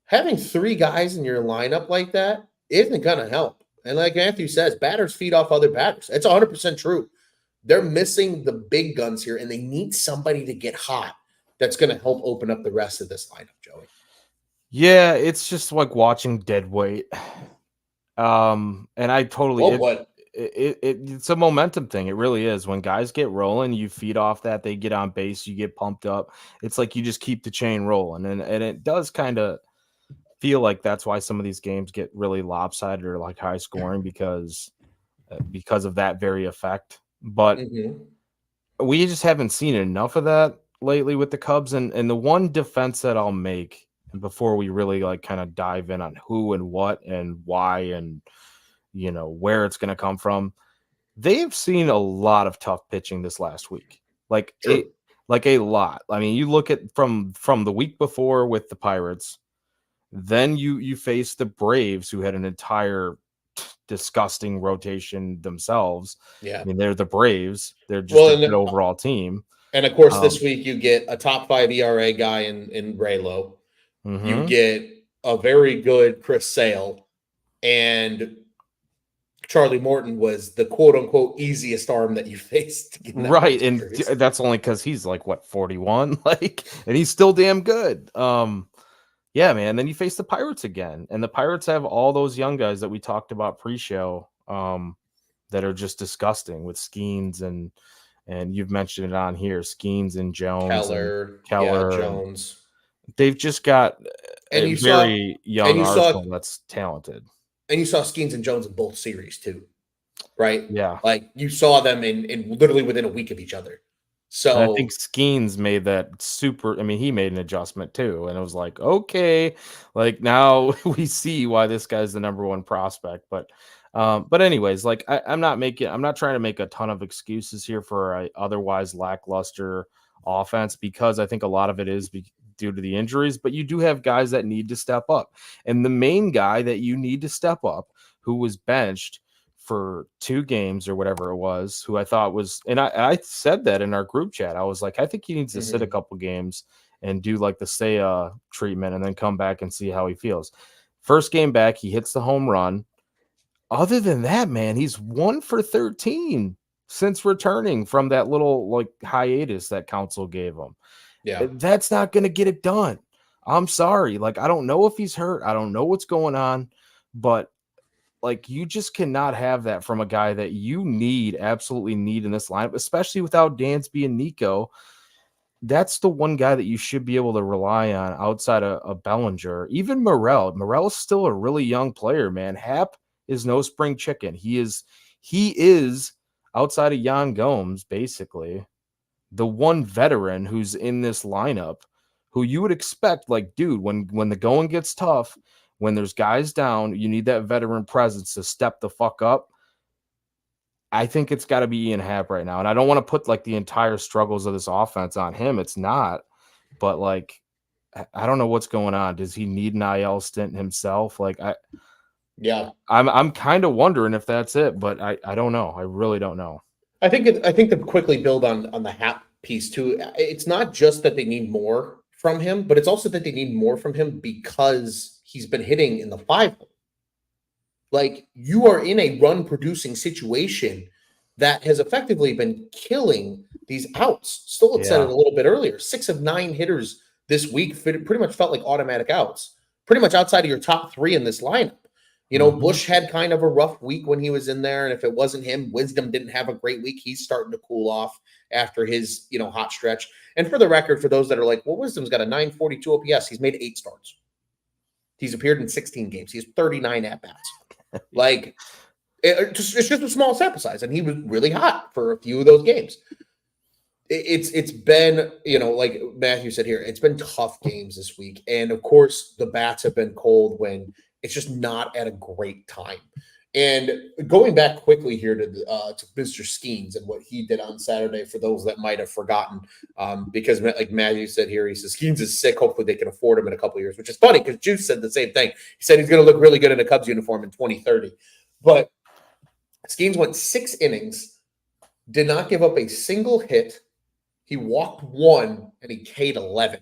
Having 3 guys in your lineup like that isn't going to help. And like Matthew says, batters feed off other batters. It's 100% true. They're missing the big guns here, and they need somebody to get hot that's going to help open up the rest of this lineup, Joey. Yeah, it's just like watching dead weight. And I totally it's a momentum thing. It really is. When guys get rolling, you feed off that, they get on base, you get pumped up. It's like you just keep the chain rolling. And it does kind of feel like that's why some of these games get really lopsided or like high scoring because of that very effect. But we just haven't seen enough of that lately with the Cubs. And the one defense that I'll make before we really like kind of dive in on who and what and why and you know where it's going to come from, they've seen a lot of tough pitching this last week, like a lot. I mean, you look at from the week before with the Pirates, then you face the Braves, who had an entire disgusting rotation themselves. Yeah, I mean, they're the Braves. They're just a good overall team. And of course, this week you get a top 5 ERA guy in Raylo. You get a very good Chris Sale, and Charlie Morton was the quote unquote easiest arm that you faced. In that Right, World and Series. that's only because he's like what 41, like, and he's still damn good. Yeah, man. Then you face the Pirates again, and the Pirates have all those young guys that we talked about pre-show, that are just disgusting with Skeens and you've mentioned it on here, Skeens and Jones and Keller, yeah, Keller, and Jones, they've just got and a you saw very and young you saw arsenal that's talented. and you saw Skeens and Jones in both series too, right? Yeah. Like you saw them in literally within a week of each other. And I think So Skeens made that super. I mean, he made an adjustment too, and it was like, okay, like now we see why this guy's the number one prospect. But anyways, like I'm not trying to make a ton of excuses here for a otherwise lackluster offense, because I think a lot of it is due to the injuries. But you do have guys that need to step up, and the main guy that you need to step up, who was benched for 2 games or whatever it was, who I thought was, and I said that in our group chat. I was like, I think he needs to sit a couple games and do like the Seiya treatment and then come back and see how he feels. First game back, he hits the home run. Other than that, man, he's 1 for 13 since returning from that little like hiatus that Council gave him. yeah, That's not going to get it done. I'm sorry. Like, I don't know if he's hurt. I don't know what's going on, but like, you just cannot have that from a guy that you absolutely need in this lineup, especially without Dansby and Nico. That's the one guy that you should be able to rely on outside of Bellinger. Even Morel. Morel's still a really young player, man. Hap is no spring chicken. He is outside of Jan Gomes, basically, the one veteran who's in this lineup who you would expect, like, dude, when the going gets tough, when there's guys down, you need that veteran presence to step the fuck up. I think it's got to be Ian Happ right now. And I don't want to put like the entire struggles of this offense on him. It's not. But like, I don't know what's going on. Does he need an IL stint himself? Like, yeah. I'm kind of wondering if that's it, but I don't know. I really don't know. I think to quickly build on the Hap piece too. It's not just that they need more from him, but it's also that they need more from him because he's been hitting in the 5-hole. Like you are in a run producing situation that has effectively been killing these outs. Stoll had said it Yeah. a little bit earlier. 6 of 9 hitters this week pretty much felt like automatic outs, pretty much outside of your top 3 in this lineup. You know, Bush had kind of a rough week when he was in there. And if it wasn't him, Wisdom didn't have a great week. He's starting to cool off after his, hot stretch. And for the record, for those that are like, well, Wisdom's got a 942 OPS. He's made 8 starts. He's appeared in 16 games. He has 39 at-bats. Like, it's just a small sample size. And he was really hot for a few of those games. It's been, like Matthew said here, it's been tough games this week. And, of course, the bats have been cold when – it's just not at a great time. And going back quickly here to Mr. Skeens and what he did on Saturday, for those that might have forgotten, because like Matthew said here, he says Skeens is sick. Hopefully they can afford him in a couple of years, which is funny because Juice said the same thing. He said he's going to look really good in a Cubs uniform in 2030. But Skeens went 6 innings, did not give up a single hit. He walked 1 and he K'd 11.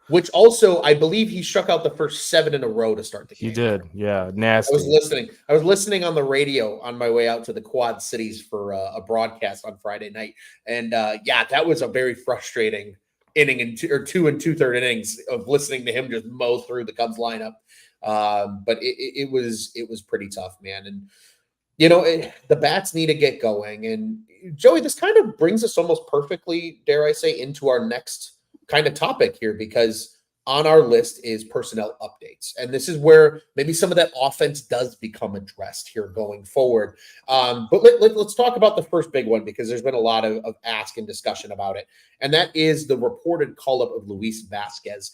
Which also, I believe he struck out the first 7 in a row to start the game. He did. Yeah. Nasty. I was listening on the radio on my way out to the Quad Cities for a broadcast on Friday night. And that was a very frustrating inning and 2 2/3 innings of listening to him just mow through the Cubs lineup. But it was pretty tough, man. And, the bats need to get going. And Joey, this kind of brings us almost perfectly, dare I say, into our next kind of topic here, because on our list is personnel updates. And this is where maybe some of that offense does become addressed here going forward. But let's talk about the first big one, because there's been a lot of ask and discussion about it. And that is the reported call-up of Luis Vasquez.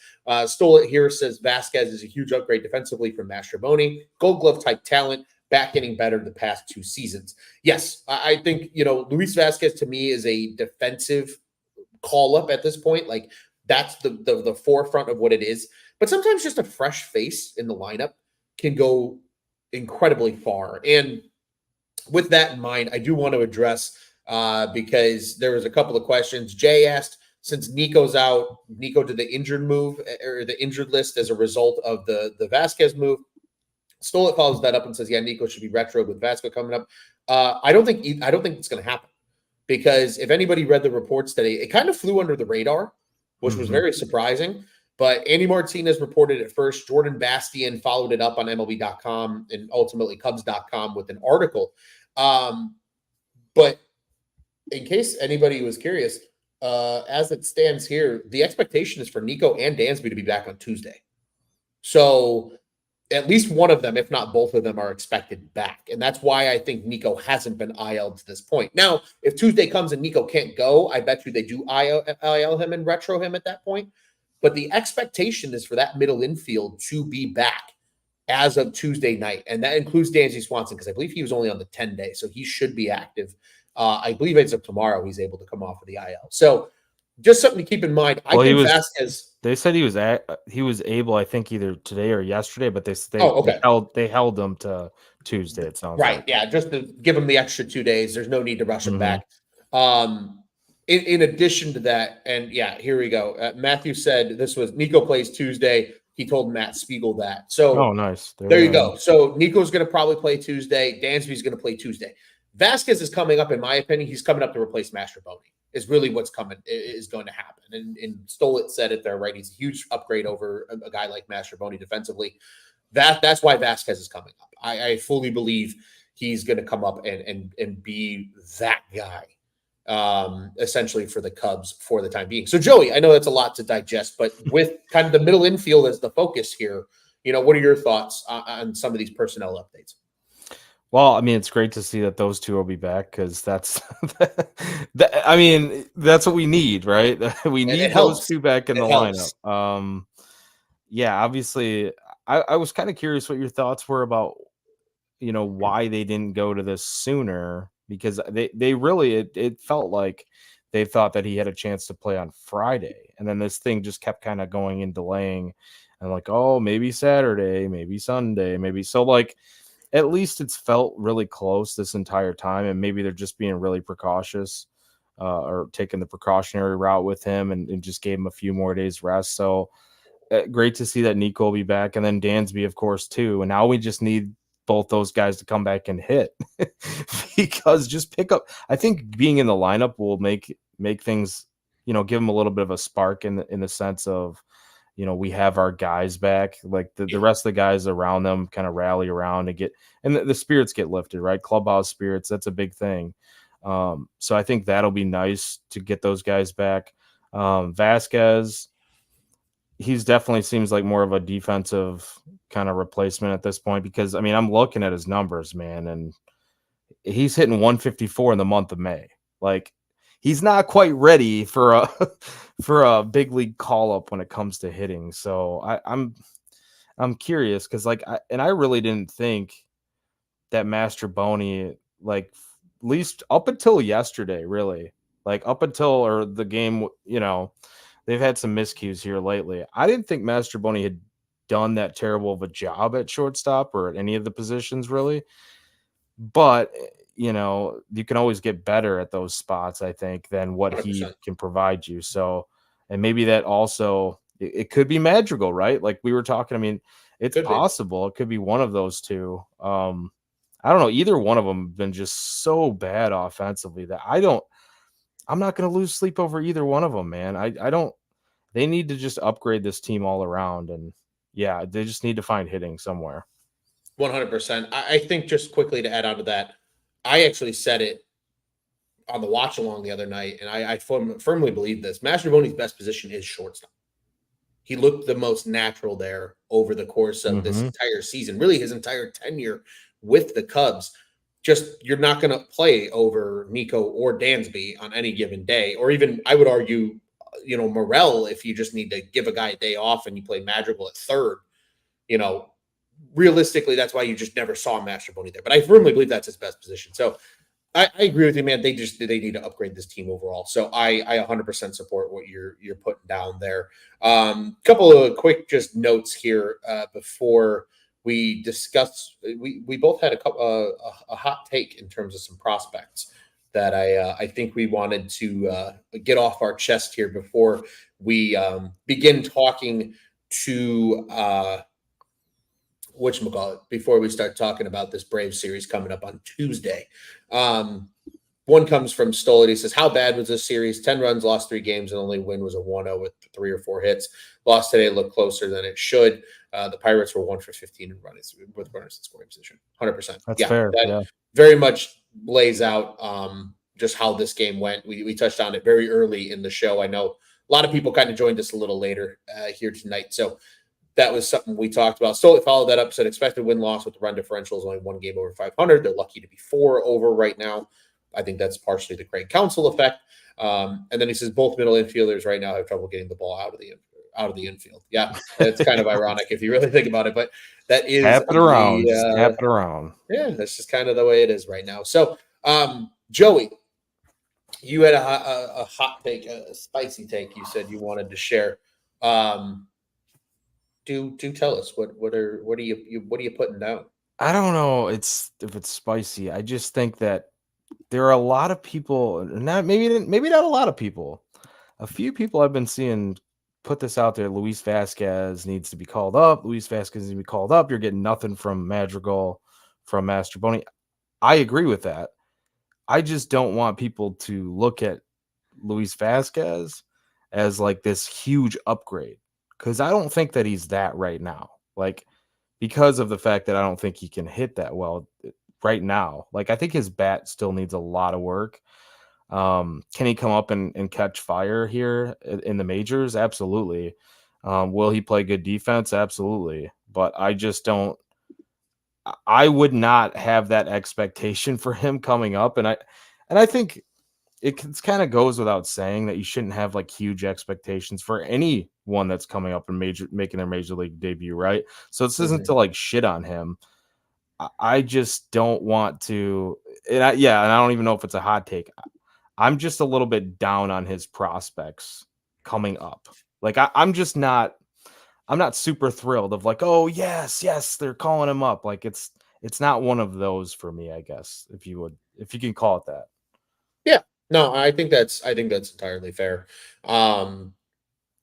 Stole it here, says Vasquez is a huge upgrade defensively from Mastrobuoni, Gold Glove type talent, back getting better the past 2 seasons. Yes, I think, Luis Vasquez to me is a defensive call up at this point. Like, that's the forefront of what it is. But sometimes just a fresh face in the lineup can go incredibly far. And with that in mind, I do want to address, because there was a couple of questions. Jay asked, since Nico's out, Nico did the injured move or the injured list as a result of the Vasquez move. Stolet follows that up and says, "Yeah, Nico should be retro with Vasco coming up." I don't think it's going to happen because if anybody read the reports today, it kind of flew under the radar, which was very surprising. But Andy Martinez reported it first. Jordan Bastian followed it up on MLB.com and ultimately Cubs.com with an article. But in case anybody was curious, as it stands here, the expectation is for Nico and Dansby to be back on Tuesday. So at least one of them, if not both of them, are expected back. And that's why I think Nico hasn't been IL'd to this point. Now, if Tuesday comes and Nico can't go, I bet you they do IL him and retro him at that point. But the expectation is for that middle infield to be back as of Tuesday night. And that includes Dansby Swanson, because I believe he was only on the 10-day. So he should be active. I believe as of tomorrow, he's able to come off of the IL. So just something to keep in mind. I think Vasquez. They said he was able, I think, either today or yesterday, but they held him to Tuesday. It sounds right. like. Yeah, just to give him the extra 2 days. There's no need to rush him back. In addition to that, and yeah, here we go. Matthew said this was Nico plays Tuesday. He told Matt Spiegel that. So nice. There you go. So Nico's going to probably play Tuesday. Dansby's going to play Tuesday. Vasquez is coming up, in my opinion. He's coming up to replace Mastrobuoni. Is really what's coming is going to happen. And Stolet said it there, right? He's a huge upgrade over a guy like Mastrobuoni defensively. That's why Vasquez is coming up. I fully believe he's going to come up and be that guy, essentially for the Cubs for the time being. So Joey, I know that's a lot to digest, but with kind of the middle infield as the focus here, what are your thoughts on some of these personnel updates? Well, I mean, it's great to see that those two will be back because that's what we need, right? We need those two back in the lineup. Yeah, obviously, I was kind of curious what your thoughts were about, why they didn't go to this sooner, because they really, it felt like they thought that he had a chance to play on Friday. And then this thing just kept kind of going and delaying and like, oh, maybe Saturday, maybe Sunday, maybe. So like, at least it's felt really close this entire time, and maybe they're just being really precautious or taking the precautionary route with him and just gave him a few more days rest. So great to see that Nico will be back, and then Dansby, of course, too. And now we just need both those guys to come back and hit because just pick up. I think being in the lineup will make things, give them a little bit of a spark in the sense of, we have our guys back, like the rest of the guys around them kind of rally around and the spirits get lifted, right? Clubhouse spirits, that's a big thing. So I think that'll be nice to get those guys back. Vasquez, he's definitely seems like more of a defensive kind of replacement at this point, because I mean, I'm looking at his numbers, man, and he's hitting 154 in the month of May. Like, he's not quite ready for a big league call up when it comes to hitting. So I'm curious because I really didn't think that Mastrobuoni, like, at least up until yesterday, really, like up until or the game, they've had some miscues here lately. I didn't think Mastrobuoni had done that terrible of a job at shortstop or at any of the positions really, but you can always get better at those spots, I think, than what 100%. He can provide you. So, and maybe that also, it could be Madrigal, right? Like we were talking, I mean, it's possible. It could be one of those two. I don't know. Either one of them have been just so bad offensively that I'm not going to lose sleep over either one of them, man. They need to just upgrade this team all around. And yeah, they just need to find hitting somewhere. 100%. I think just quickly to add on to that, I actually said it on the watch along the other night, and I firmly believe this. Mastrobuoni's best position is shortstop. He looked the most natural there over the course of this entire season, really his entire tenure with the Cubs. Just, you're not going to play over Nico or Dansby on any given day, or even, I would argue, Morel, if you just need to give a guy a day off and you play Madrigal at third, realistically, that's why you just never saw Mastrobuoni there. But I firmly believe that's his best position. So I agree with you, man. They need to upgrade this team overall. So I 100% support what you're putting down there. Couple of quick just notes here before we discuss. We both had a hot take in terms of some prospects. that I think we wanted to get off our chest here before we begin talking to whatchamacallit, before we start talking about this Brave series coming up on Tuesday. One comes from Stoll. He says, how bad was this series? 10 runs, lost 3 games, and only win was a 1-0 with 3 or 4 hits. Lost today looked closer than it should. The Pirates were 1 for 15 in runners with runners in scoring position. 100%. That's fair. That Yeah. very much lays out just how this game went. We touched on it very early in the show. I know a lot of people kind of joined us a little later here tonight. So that was something we talked about. Stoll followed that up, said expected win-loss with the run differential is only 1 game over 500. They're lucky to be 4 over right now. I think that's partially the Craig Counsell effect. And then he says both middle infielders right now have trouble getting the ball out of the infield. Yeah, it's kind of ironic if you really think about it, but that is Tap it around. Just tap it around. Yeah, that's just kind of the way it is right now. So, Joey, you had a hot take, a spicy take. You said you wanted to share. Do tell us what are you putting down? I don't know. If it's spicy. I just think that there are a lot of people, maybe not a lot of people. A few people I've been seeing put this out there. Luis Vasquez needs to be called up. Luis Vasquez needs to be called up. You're getting nothing from Madrigal, from Mastroboni. I agree with that. I just don't want people to look at Luis Vasquez as like this huge upgrade, because I don't think that he's that right now. Like, because of the fact that I don't think he can hit that well right now. Like, I think his bat still needs a lot of work. Can he come up and catch fire here in the majors? Absolutely. Will he play good defense? Absolutely. But I just don't. I would not have that expectation for him coming up, and I think it kind of goes without saying that you shouldn't have like huge expectations for anyone that's coming up and making their major league debut, right? So this isn't to like shit on him. I just don't want to, and I don't even know if it's a hot take. I'm just a little bit down on his prospects coming up. Like I'm not super thrilled of like, oh yes, they're calling him up. Like it's not one of those for me, I guess, if you can call it that. Yeah, no, I think that's entirely fair.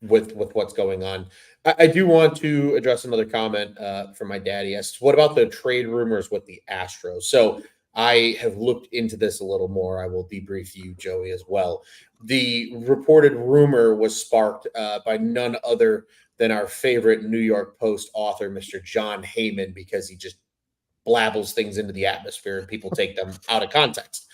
With what's going on, I do want to address another comment from my dad. He asked, "What about the trade rumors with the Astros?" So I have looked into this a little more. I will debrief you, Joey, as well. The reported rumor was sparked by none other than our favorite New York Post author, Mr. John Heyman, because he just blabbles things into the atmosphere and people take them out of context.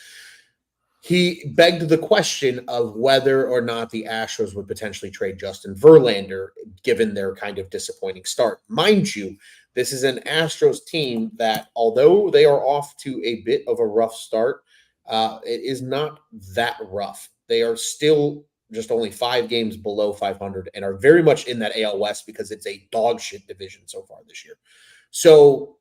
He begged the question of whether or not the Astros would potentially trade Justin Verlander, given their kind of disappointing start. Mind you, this is an Astros team that, although they are off to a bit of a rough start, it is not that rough. They are still just only 5 games below 500 and are very much in that AL West because it's a dog shit division so far this year. So,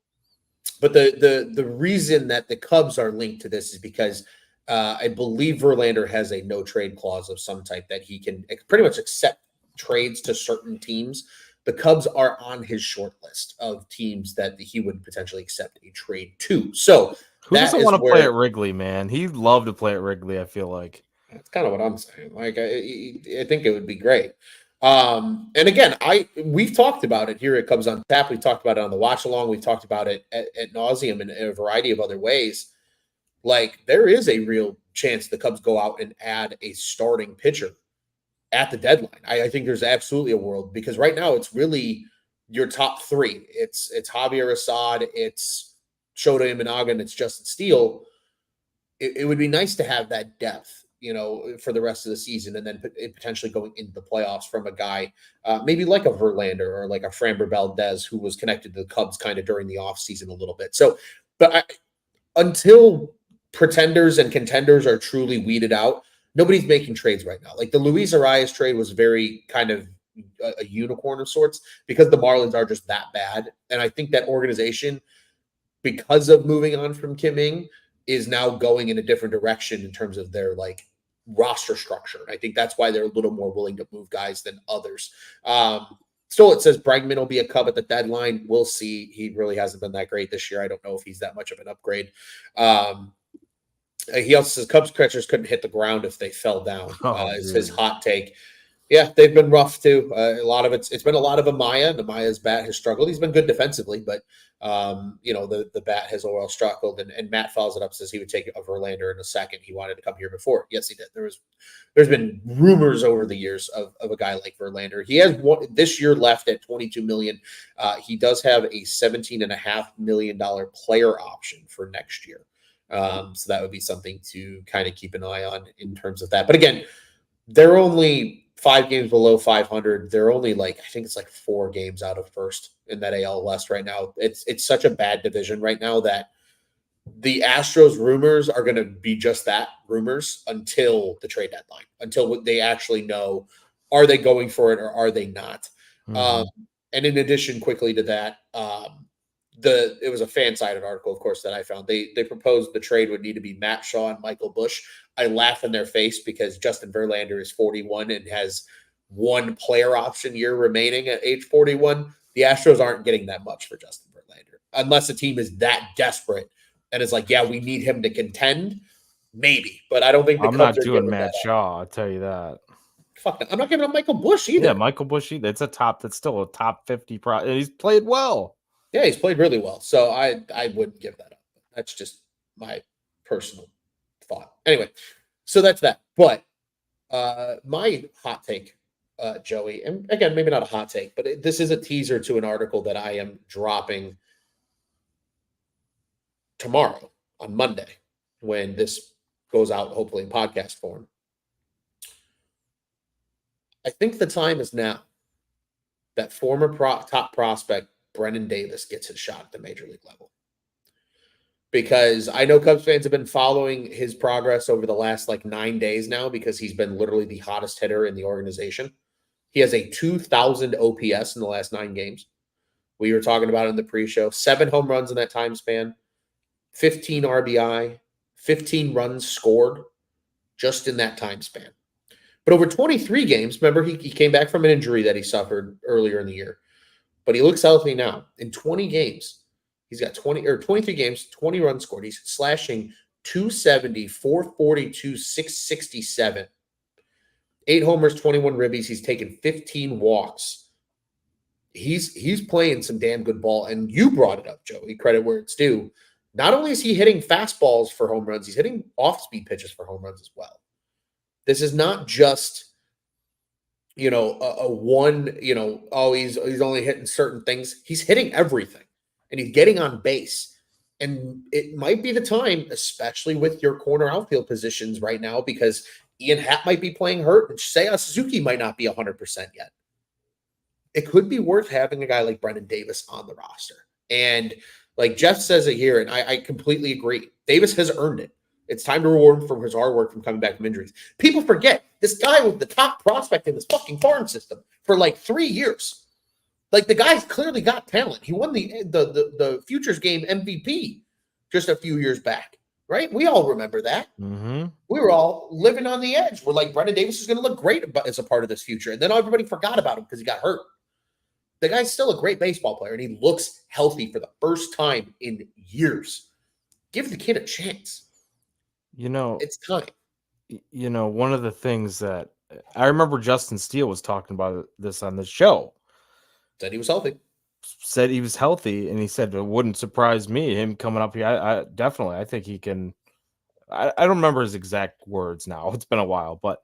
but the reason that the Cubs are linked to this is because I believe Verlander has a no trade clause of some type that he can pretty much accept trades to certain teams. The Cubs are on his short list of teams that he would potentially accept a trade to. So who doesn't want to play at Wrigley, man? He'd love to play at Wrigley, I feel like. That's kind of what I'm saying. Like, I think it would be great. And again, we've talked about it here at Cubs on Tap. We talked about it on the watch along. We've talked about it at nauseum in a variety of other ways. Like, there is a real chance the Cubs go out and add a starting pitcher at the deadline. I think there's absolutely a world, because right now it's really your top 3. It's Javier Assad, it's Shota Imanaga, and it's Justin Steele. It would be nice to have that depth, for the rest of the season, and then potentially going into the playoffs from a guy maybe like a Verlander or like a Framber Valdez, who was connected to the Cubs kind of during the offseason a little bit. So, but until pretenders and contenders are truly weeded out, nobody's making trades right now. Like the Luis Arias trade was very kind of a unicorn of sorts because the Marlins are just that bad. And I think that organization, because of moving on from Kim Ng, is now going in a different direction in terms of their like roster structure. And I think that's why they're a little more willing to move guys than others. Still, it says Bregman will be a Cub at the deadline. We'll see. He really hasn't been that great this year. I don't know if he's that much of an upgrade. He also says Cubs catchers couldn't hit the ground if they fell down. Oh, Is his dude. hot take. Yeah, they've been rough too. A lot of it's been a lot of Amaya. And Amaya's bat has struggled. He's been good defensively, but the bat has overall struggled. And Matt follows it up, says he would take a Verlander in a second. He wanted to come here before. Yes, he did. There's been rumors over the years of a guy like Verlander. He has one this year left at 22 million. He does have a $17.5 million player option for next year. So that would be something to kind of keep an eye on in terms of that. But again, they're only 5 games below 500. They're only I think it's 4 games out of first in that AL West right now. It's such a bad division right now that the Astros rumors are going to be just that, rumors, until the trade deadline, until they actually know, are they going for it or are they not? Mhm. And in addition, quickly to that, it was a fan-sided article, of course, that I found. They proposed the trade would need to be Matt Shaw and Michael Busch. I laugh in their face because Justin Verlander is 41 and has one player option year remaining at age 41. The Astros aren't getting that much for Justin Verlander unless a team is that desperate and it's yeah, we need him to contend. Maybe, but I don't think the I'm Cubs not are doing giving that Matt up. Shaw, I'll tell you that. Fuck, I'm not giving up Michael Busch Yeah, either. Michael Busch, that's still a top 50 and he's played well. Yeah, he's played really well. So I wouldn't give that up. That's just my personal thought. Anyway, so that's that. But my hot take, Joey, and again, maybe not a hot take, but this is a teaser to an article that I am dropping tomorrow on Monday when this goes out, hopefully in podcast form. I think the time is now that former top prospect Brennan Davis gets his shot at the major league level. Because I know Cubs fans have been following his progress over the last 9 days now because he's been literally the hottest hitter in the organization. He has a 2,000 OPS in the last 9 games. We were talking about it in the pre-show. 7 home runs in that time span, 15 RBI, 15 runs scored just in that time span. But over 23 games, remember, he came back from an injury that he suffered earlier in the year. But he looks healthy now. In 20 games, he's got 23 games, 20 runs scored. He's slashing 270, 442, 667. 8 homers, 21 ribbies. He's taken 15 walks. He's playing some damn good ball. And you brought it up, Joey. Credit where it's due. Not only is he hitting fastballs for home runs, he's hitting off-speed pitches for home runs as well. This is not just a one, he's only hitting certain things. He's hitting everything and he's getting on base. And it might be the time, especially with your corner outfield positions right now, because Ian Happ might be playing hurt and Seiya Suzuki might not be 100% yet. It could be worth having a guy like Brendan Davis on the roster. And like Jeff says it here, and I completely agree. Davis has earned it. It's time to reward him for his hard work from coming back from injuries. People forget this guy was the top prospect in this fucking farm system for 3 years. The guy's clearly got talent. He won the Futures Game MVP just a few years back, right? We all remember that. Mm-hmm. We were all living on the edge. We're like, Brendan Davis is going to look great as a part of this future. And then everybody forgot about him because he got hurt. The guy's still a great baseball player, and he looks healthy for the first time in years. Give the kid a chance. It's time. One of the things that I remember Justin Steele was talking about this on the show. Said he was healthy. Said he was healthy, and he said it wouldn't surprise me him coming up here. I definitely, I think he can. I don't remember his exact words now. It's been a while, but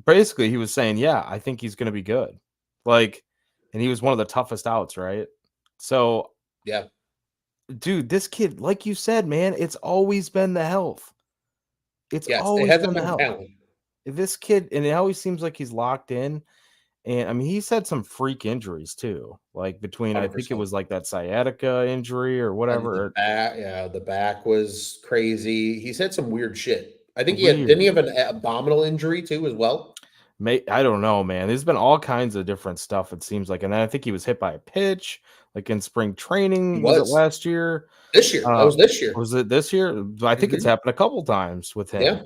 basically he was saying, yeah, I think he's going to be good. And he was one of the toughest outs, right? So, yeah, dude, this kid, like you said, man, it's always been the health. It's always it hasn't been the been health. talent. This kid, and it always seems like he's locked in. And I mean, he's had some freak injuries too, between 100%. I think it was that sciatica injury or whatever. The back was crazy. He's had some weird shit. I think didn't he have an abdominal injury too as well? I don't know, man. There's been all kinds of different stuff, it seems like. And then I think he was hit by a pitch, in spring training. Was it last year? This year. That was this year. Was it this year? I think it's happened a couple times with him. Yeah.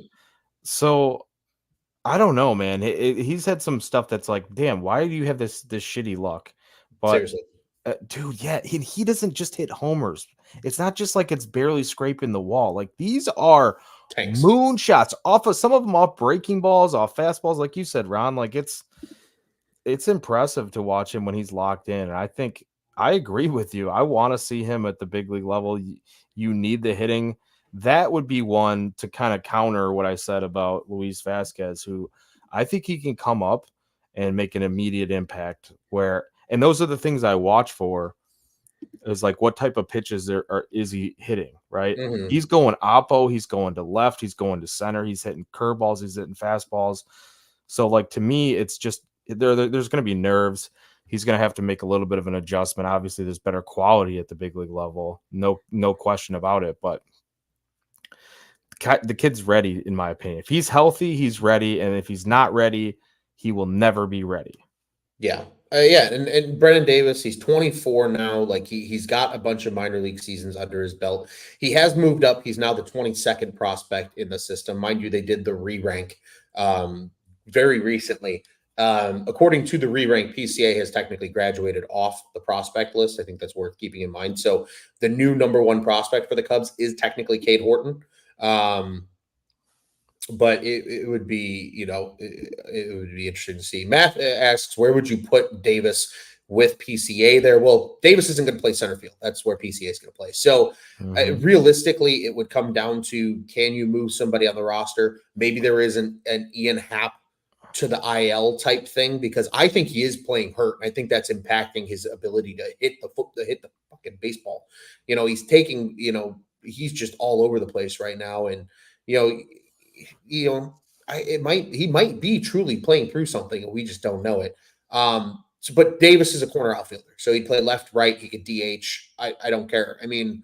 So I don't know, man. He's had some stuff that's damn, why do you have this shitty luck? But seriously, dude, yeah, he doesn't just hit homers. It's not just it's barely scraping the wall. These are tanks. moonshots off of some of them off breaking balls, off fastballs, like you said, Ron. Like it's impressive to watch him when he's locked in. And I think I agree with you. I want to see him at the big league level. You need the hitting. That would be one to kind of counter what I said about Luis Vasquez, who I think he can come up and make an immediate impact. And those are the things I watch for. Is like what type of pitches is he hitting, right? Mm-hmm. He's going oppo, he's going to left, he's going to center, he's hitting curveballs, he's hitting fastballs. So like to me, it's just there's going to be nerves. He's going to have to make a little bit of an adjustment. Obviously, there's better quality at the big league level, no question about it. But the kid's ready, in my opinion. If he's healthy, he's ready, and if he's not ready, he will never be ready. Yeah. And Brennan Davis, he's 24 now. Like he's got a bunch of minor league seasons under his belt. He has moved up. He's now the 22nd prospect in the system. Mind you, they did the re-rank very recently. According to the re-rank, PCA has technically graduated off the prospect list. I think that's worth keeping in mind. So the new number one prospect for the Cubs is technically Cade Horton. But it would be, it would be interesting to see. Matt asks, where would you put Davis with PCA there? Well, Davis isn't going to play center field. That's where PCA is going to play. So realistically, it would come down to, can you move somebody on the roster? Maybe there is an Ian Happ to the IL type thing, because I think he is playing hurt. I think that's impacting his ability to hit the fucking baseball. He's taking, he's just all over the place right now. And, he might be truly playing through something and we just don't know it. But Davis is a corner outfielder, so he'd play left, right. He could DH. I don't care. I mean,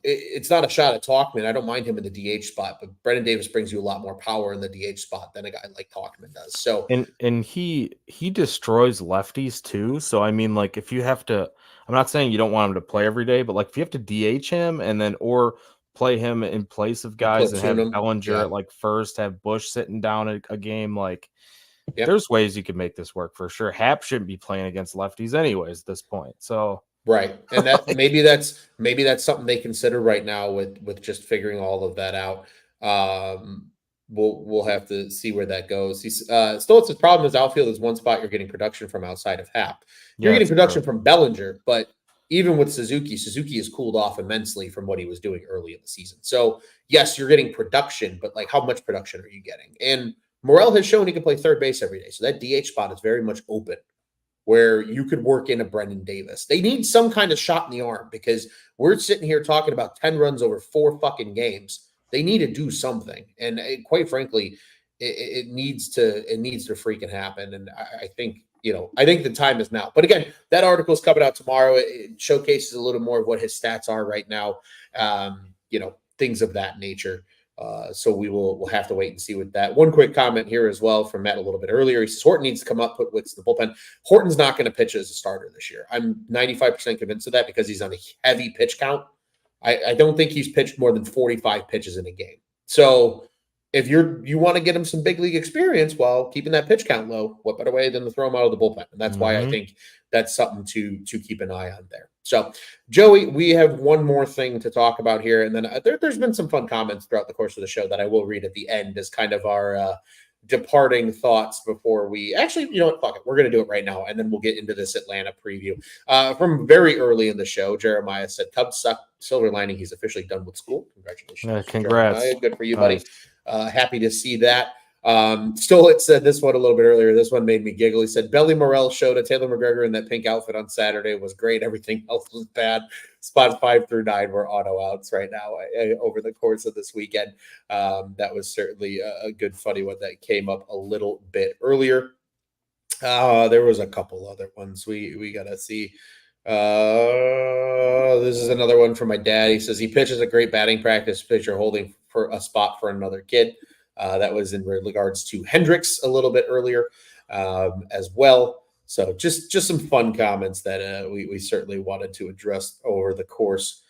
it's not a shot at Talkman. I don't mind him in the DH spot, but Brennan Davis brings you a lot more power in the DH spot than a guy like Talkman does. So, and he destroys lefties too. So I mean, like if you have to, I'm not saying you don't want him to play every day, but like if you have to DH him and then or play him in place of guys and have Bellinger at like first, have Bush sitting down a game, like there's ways you could make this work for sure. Hap shouldn't be playing against lefties anyways at this point. So right. And that maybe that's something they consider right now with just figuring all of that out. We'll have to see where that goes. Stolitz's problem is outfield is one spot you're getting production from outside of Hap. You're getting production from Bellinger, but even with Suzuki has cooled off immensely from what he was doing early in the season. So yes, you're getting production, but like how much production are you getting? And Morel has shown he can play third base every day. So that DH spot is very much open where you could work in a Brendan Davis. They need some kind of shot in the arm, because we're sitting here talking about 10 runs over 4 fucking games. They need to do something. And quite frankly, it needs to freaking happen. And I think, I think the time is now. But again, that article is coming out tomorrow. It showcases a little more of what his stats are right now, things of that nature. So we'll have to wait and see with that. One quick comment here as well from Matt a little bit earlier. He says Horton needs to come up, put Wicks in the bullpen. Horton's not going to pitch as a starter this year. I'm 95% convinced of that because he's on a heavy pitch count. I don't think he's pitched more than 45 pitches in a game. So if you want to get him some big league experience while keeping that pitch count low, what better way than to throw him out of the bullpen? And that's why I think that's something to keep an eye on there. So, Joey, we have one more thing to talk about here. And then there's been some fun comments throughout the course of the show that I will read at the end as kind of our departing thoughts before we actually, fuck it. We're going to do it right now. And then we'll get into this Atlanta preview. From very early in the show, Jeremiah said, Cubs suck. Silver lining, he's officially done with school. Congratulations. Congrats. Jeremiah. Good for you, buddy. Happy to see that. Stolitz said this one a little bit earlier. This one made me giggle. He said, Belly Morel showed a Taylor McGregor in that pink outfit on Saturday was great. Everything else was bad. Spots 5 through 9 were auto outs right now over the course of this weekend. That was certainly a good, funny one that came up a little bit earlier. There was a couple other ones we got to see. This is another one from my dad. He says he pitches a great batting practice pitcher holding for a spot for another kid. That was in regards to Hendricks a little bit earlier as well. So just some fun comments that we certainly wanted to address over the course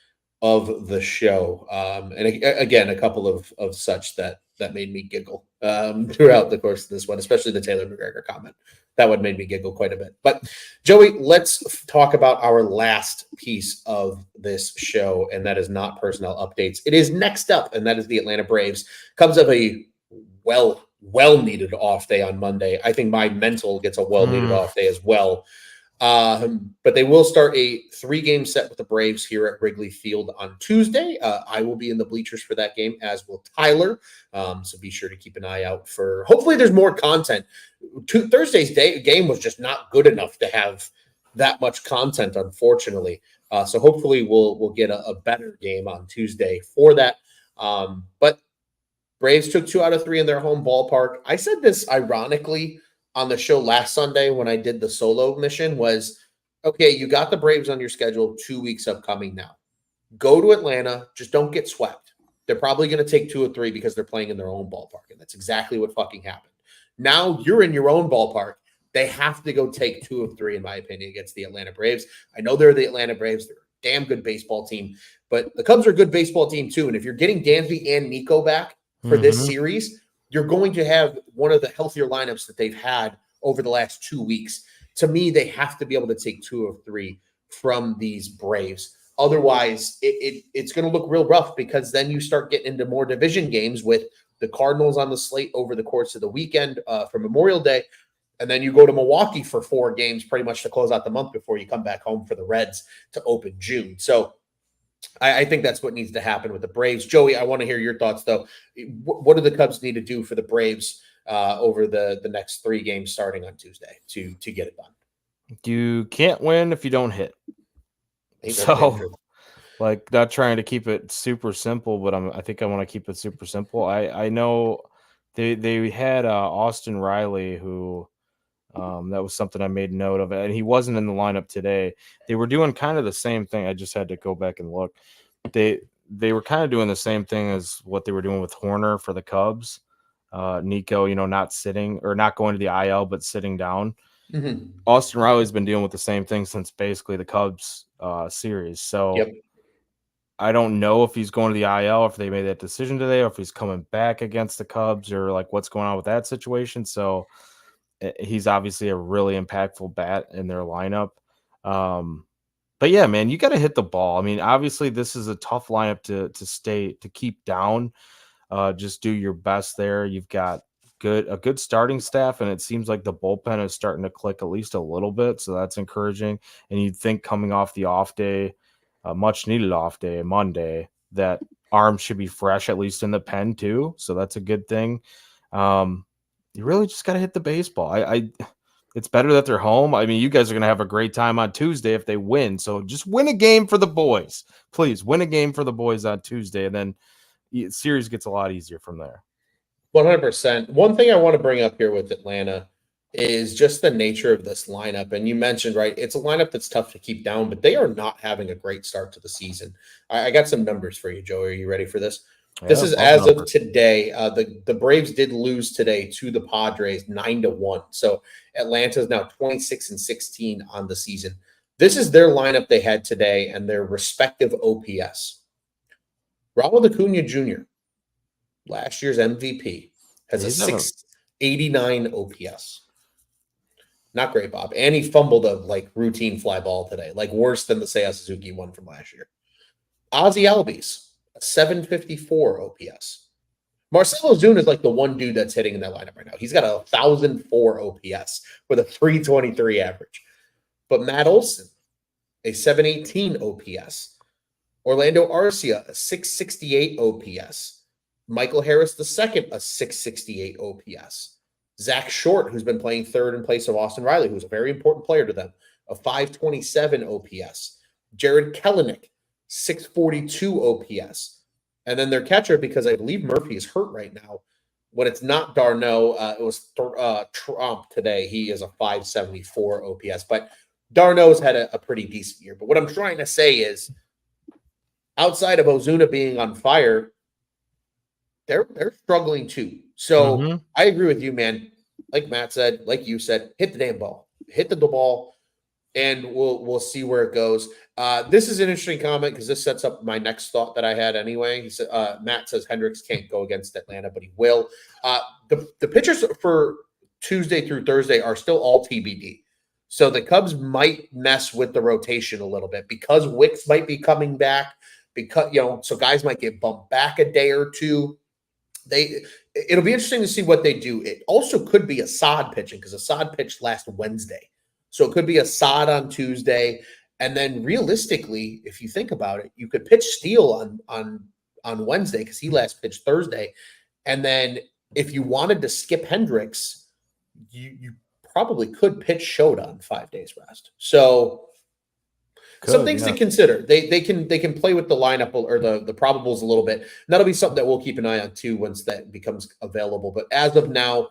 of the show. And again, a couple of such that that made me giggle throughout the course of this one, especially the Taylor McGregor comment. That one made me giggle quite a bit. But Joey, let's talk about our last piece of this show, and that is not personnel updates. It is next up, and that is the Atlanta Braves. Comes of a well needed off day on Monday. I think my mental gets a well needed off day as well. But they will start a 3-game set with the Braves here at Wrigley Field on Tuesday. I will be in the bleachers for that game, as will Tyler. So be sure to keep an eye out for. Hopefully, there's more content. Thursday's game was just not good enough to have that much content, unfortunately. So hopefully, we'll get a better game on Tuesday for that. But Braves took 2 out of 3 in their home ballpark. I said this ironically on the show last Sunday when I did the solo mission was, okay, you got the Braves on your schedule 2 weeks upcoming now. Go to Atlanta. Just don't get swept. They're probably going to take 2 or 3 because they're playing in their own ballpark. And that's exactly what fucking happened. Now you're in your own ballpark. They have to go take 2 of 3, in my opinion, against the Atlanta Braves. I know they're the Atlanta Braves. They're a damn good baseball team. But the Cubs are a good baseball team too. And if you're getting Dansby and Nico back for this series, you're going to have one of the healthier lineups that they've had over the last 2 weeks. To me, they have to be able to take 2 of 3 from these Braves. Otherwise, it's going to look real rough because then you start getting into more division games with the Cardinals on the slate over the course of the weekend for Memorial Day. And then you go to Milwaukee for 4 games pretty much to close out the month before you come back home for the Reds to open June. So I think that's what needs to happen with the Braves. Joey, I want to hear your thoughts, though. What do the Cubs need to do for the Braves over the next 3 games starting on Tuesday to get it done? You can't win if you don't hit. Like, not trying to keep it super simple, but I think I want to keep it super simple. I know they had Austin Riley, who that was something I made note of, and he wasn't in the lineup today. They were doing kind of the same thing. I just had to go back and look. They were kind of doing the same thing as what they were doing with Horner for the Cubs. Nico, not sitting or not going to the IL, but sitting down. Mm-hmm. Austin Riley's been dealing with the same thing since basically the Cubs series. So Yep. I don't know if he's going to the IL, if they made that decision today, or if he's coming back against the Cubs, or like what's going on with that situation. So he's obviously a really impactful bat in their lineup. But yeah, man, you got to hit the ball. I mean, obviously this is a tough lineup to keep down. Just do your best there. You've got a good starting staff, and it seems like the bullpen is starting to click at least a little bit. So that's encouraging. And you'd think coming off the off day, much needed off day, Monday, that arms should be fresh, at least in the pen too. So that's a good thing. You really just got to hit the baseball. It's better that they're home. I mean, you guys are going to have a great time on Tuesday if they win. So just win a game for the boys. Please win a game for the boys on Tuesday. And then the series gets a lot easier from there. 100%. One thing I want to bring up here with Atlanta is just the nature of this lineup. And you mentioned, right, it's a lineup that's tough to keep down, but they are not having a great start to the season. I got some numbers for you, Joey. Are you ready for this? This is as of today. The Braves did lose today to the Padres 9-1. So Atlanta is now 26-16 on the season. This is their lineup they had today and their respective OPS. Ronald Acuna Jr., last year's MVP, has a 689 OPS. Not great, Bob. And he fumbled a routine fly ball today, worse than the Seiya Suzuki one from last year. Ozzie Albies, a 754 OPS. Marcell Ozuna is the one dude that's hitting in that lineup right now. He's got a 1,004 OPS with a 323 average. But Matt Olson, a 718 OPS. Orlando Arcia, a 668 OPS. Michael Harris II, a 668 OPS. Zach Short, who's been playing third in place of Austin Riley, who's a very important player to them, a 527 OPS. Jared Kelenic, 642 OPS. And then their catcher, because I believe Murphy is hurt right now. When it's not d'Arnaud, it was Trump today. He is a 574 OPS. But d'Arnaud's had a pretty decent year. But what I'm trying to say is, outside of Ozuna being on fire, they're struggling too. So I agree with you, man. Like Matt said, like you said, hit the damn ball. Hit the ball. and we'll see where it goes. This is an interesting comment because this sets up my next thought that I had anyway. He said, Matt says Hendricks can't go against Atlanta, but he will. The pitchers for Tuesday through Thursday are still all TBD. So the Cubs might mess with the rotation a little bit because Wicks might be coming back. Because so guys might get bumped back a day or two. It'll be interesting to see what they do. It also could be Assad pitching because Assad pitched last Wednesday. So it could be Assad on Tuesday. And then realistically, if you think about it, you could pitch Steele on Wednesday because he last pitched Thursday. And then if you wanted to skip Hendricks, you probably could pitch Shota on 5 days rest. So some things to consider. They can play with the lineup or the probables a little bit. And that'll be something that we'll keep an eye on too once that becomes available. But as of now,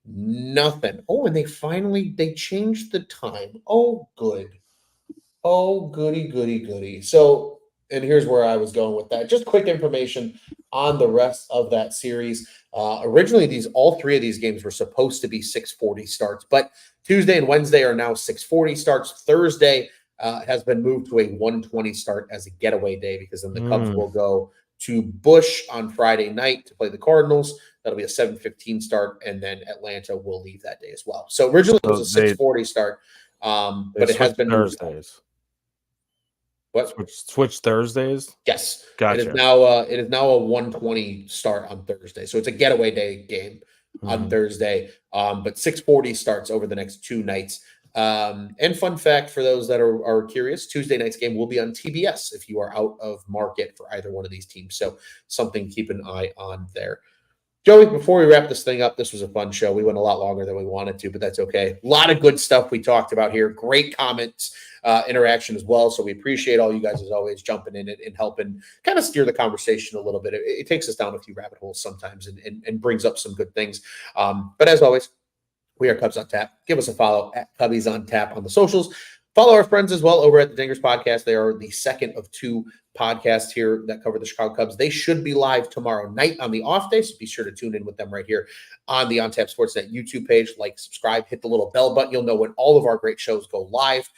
nothing. Oh, and they changed the time. Oh, good. Oh, goody. So, and here's where I was going with that. Just quick information on the rest of that series. Originally, all three of these games were supposed to be 6:40 starts, but Tuesday and Wednesday are now 6:40 starts. Thursday has been moved to a 1:20 start as a getaway day because then the Cubs will go to Busch on Friday night to play the Cardinals. That'll be a 7:15 start, and then Atlanta will leave that day as well. So originally it was a 6:40 start, but it has been moved. Thursdays. What? Switch Thursdays? Yes. Gotcha. It is now a 1:20 start on Thursday. So it's a getaway day game on Thursday. But 6:40 starts over the next 2 nights. And fun fact for those that are curious, Tuesday night's game will be on TBS if you are out of market for either one of these teams. So something to keep an eye on there. Joey, before we wrap this thing up, this was a fun show. We went a lot longer than we wanted to, but that's okay. A lot of good stuff we talked about here. Great comments, interaction as well. So we appreciate all you guys as always jumping in and helping kind of steer the conversation a little bit. It takes us down a few rabbit holes sometimes and brings up some good things. But as always, we are Cubs on Tap. Give us a follow at Cubbies on Tap on the socials. Follow our friends as well over at the Dingers Podcast. They are the second of 2 podcasts here that cover the Chicago Cubs. They should be live tomorrow night on the off day, so be sure to tune in with them right here on the On Tap Sportsnet YouTube page. Like, subscribe, hit the little bell button. You'll know when all of our great shows go live.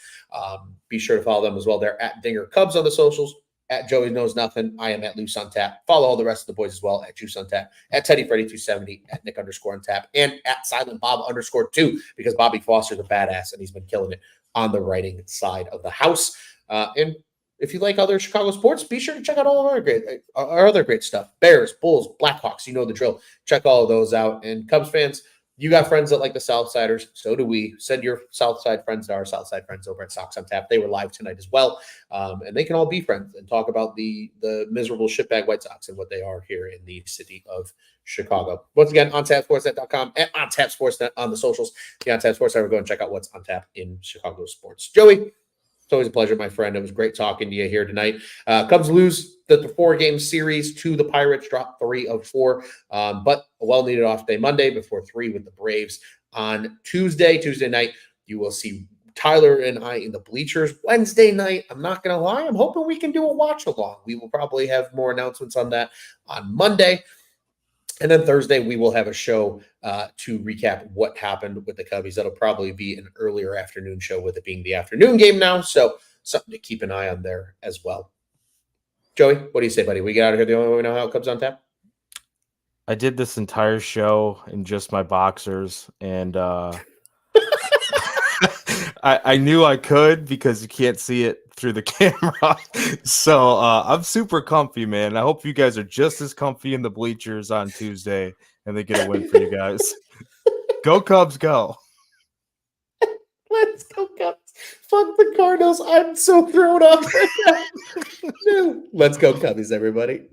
Be sure to follow them as well. They're at Dinger Cubs on the socials. At Joey Knows Nothing. I am at Loose on Tap. Follow all the rest of the boys as well at Juice on Tap, at Teddy Freddy 270, at Nick _ on Tap, and at Silent Bob _2 because Bobby Foster's a badass and he's been killing it on the writing side of the house. And if you like other Chicago sports, be sure to check out all of our other great stuff. Bears, Bulls, Blackhawks, you know the drill. Check all of those out. And Cubs fans, you got friends that like the Southsiders. So do we. Send your Southside friends to our Southside friends over at Sox on Tap. They were live tonight as well. And they can all be friends and talk about the miserable shitbag White Sox and what they are here in the city of Chicago. Once again, ontapsportsnet.com and ontapsportsnet on the socials. The On Tap Sports Network. Go and check out what's on tap in Chicago sports. Joey, it's always a pleasure, my friend. It was great talking to you here tonight. Cubs lose the 4-game series to the Pirates, drop 3 of 4, but a well-needed off day Monday before 3 with the Braves on Tuesday. Tuesday night, you will see Tyler and I in the bleachers. Wednesday night, I'm not going to lie, I'm hoping we can do a watch-along. We will probably have more announcements on that on Monday. And then Thursday, we will have a show to recap what happened with the Cubbies. That'll probably be an earlier afternoon show with it being the afternoon game now. So something to keep an eye on there as well. Joey, what do you say, buddy? We get out of here the only way we know how it comes on tap? I did this entire show in just my boxers, and I knew I could because you can't see it through the camera. So I'm super comfy, man. I hope you guys are just as comfy in the bleachers on Tuesday and they get a win for you guys. Go Cubs, go. Let's go Cubs. Fuck the Cardinals. I'm so thrown off right now. Let's go Cubbies, everybody.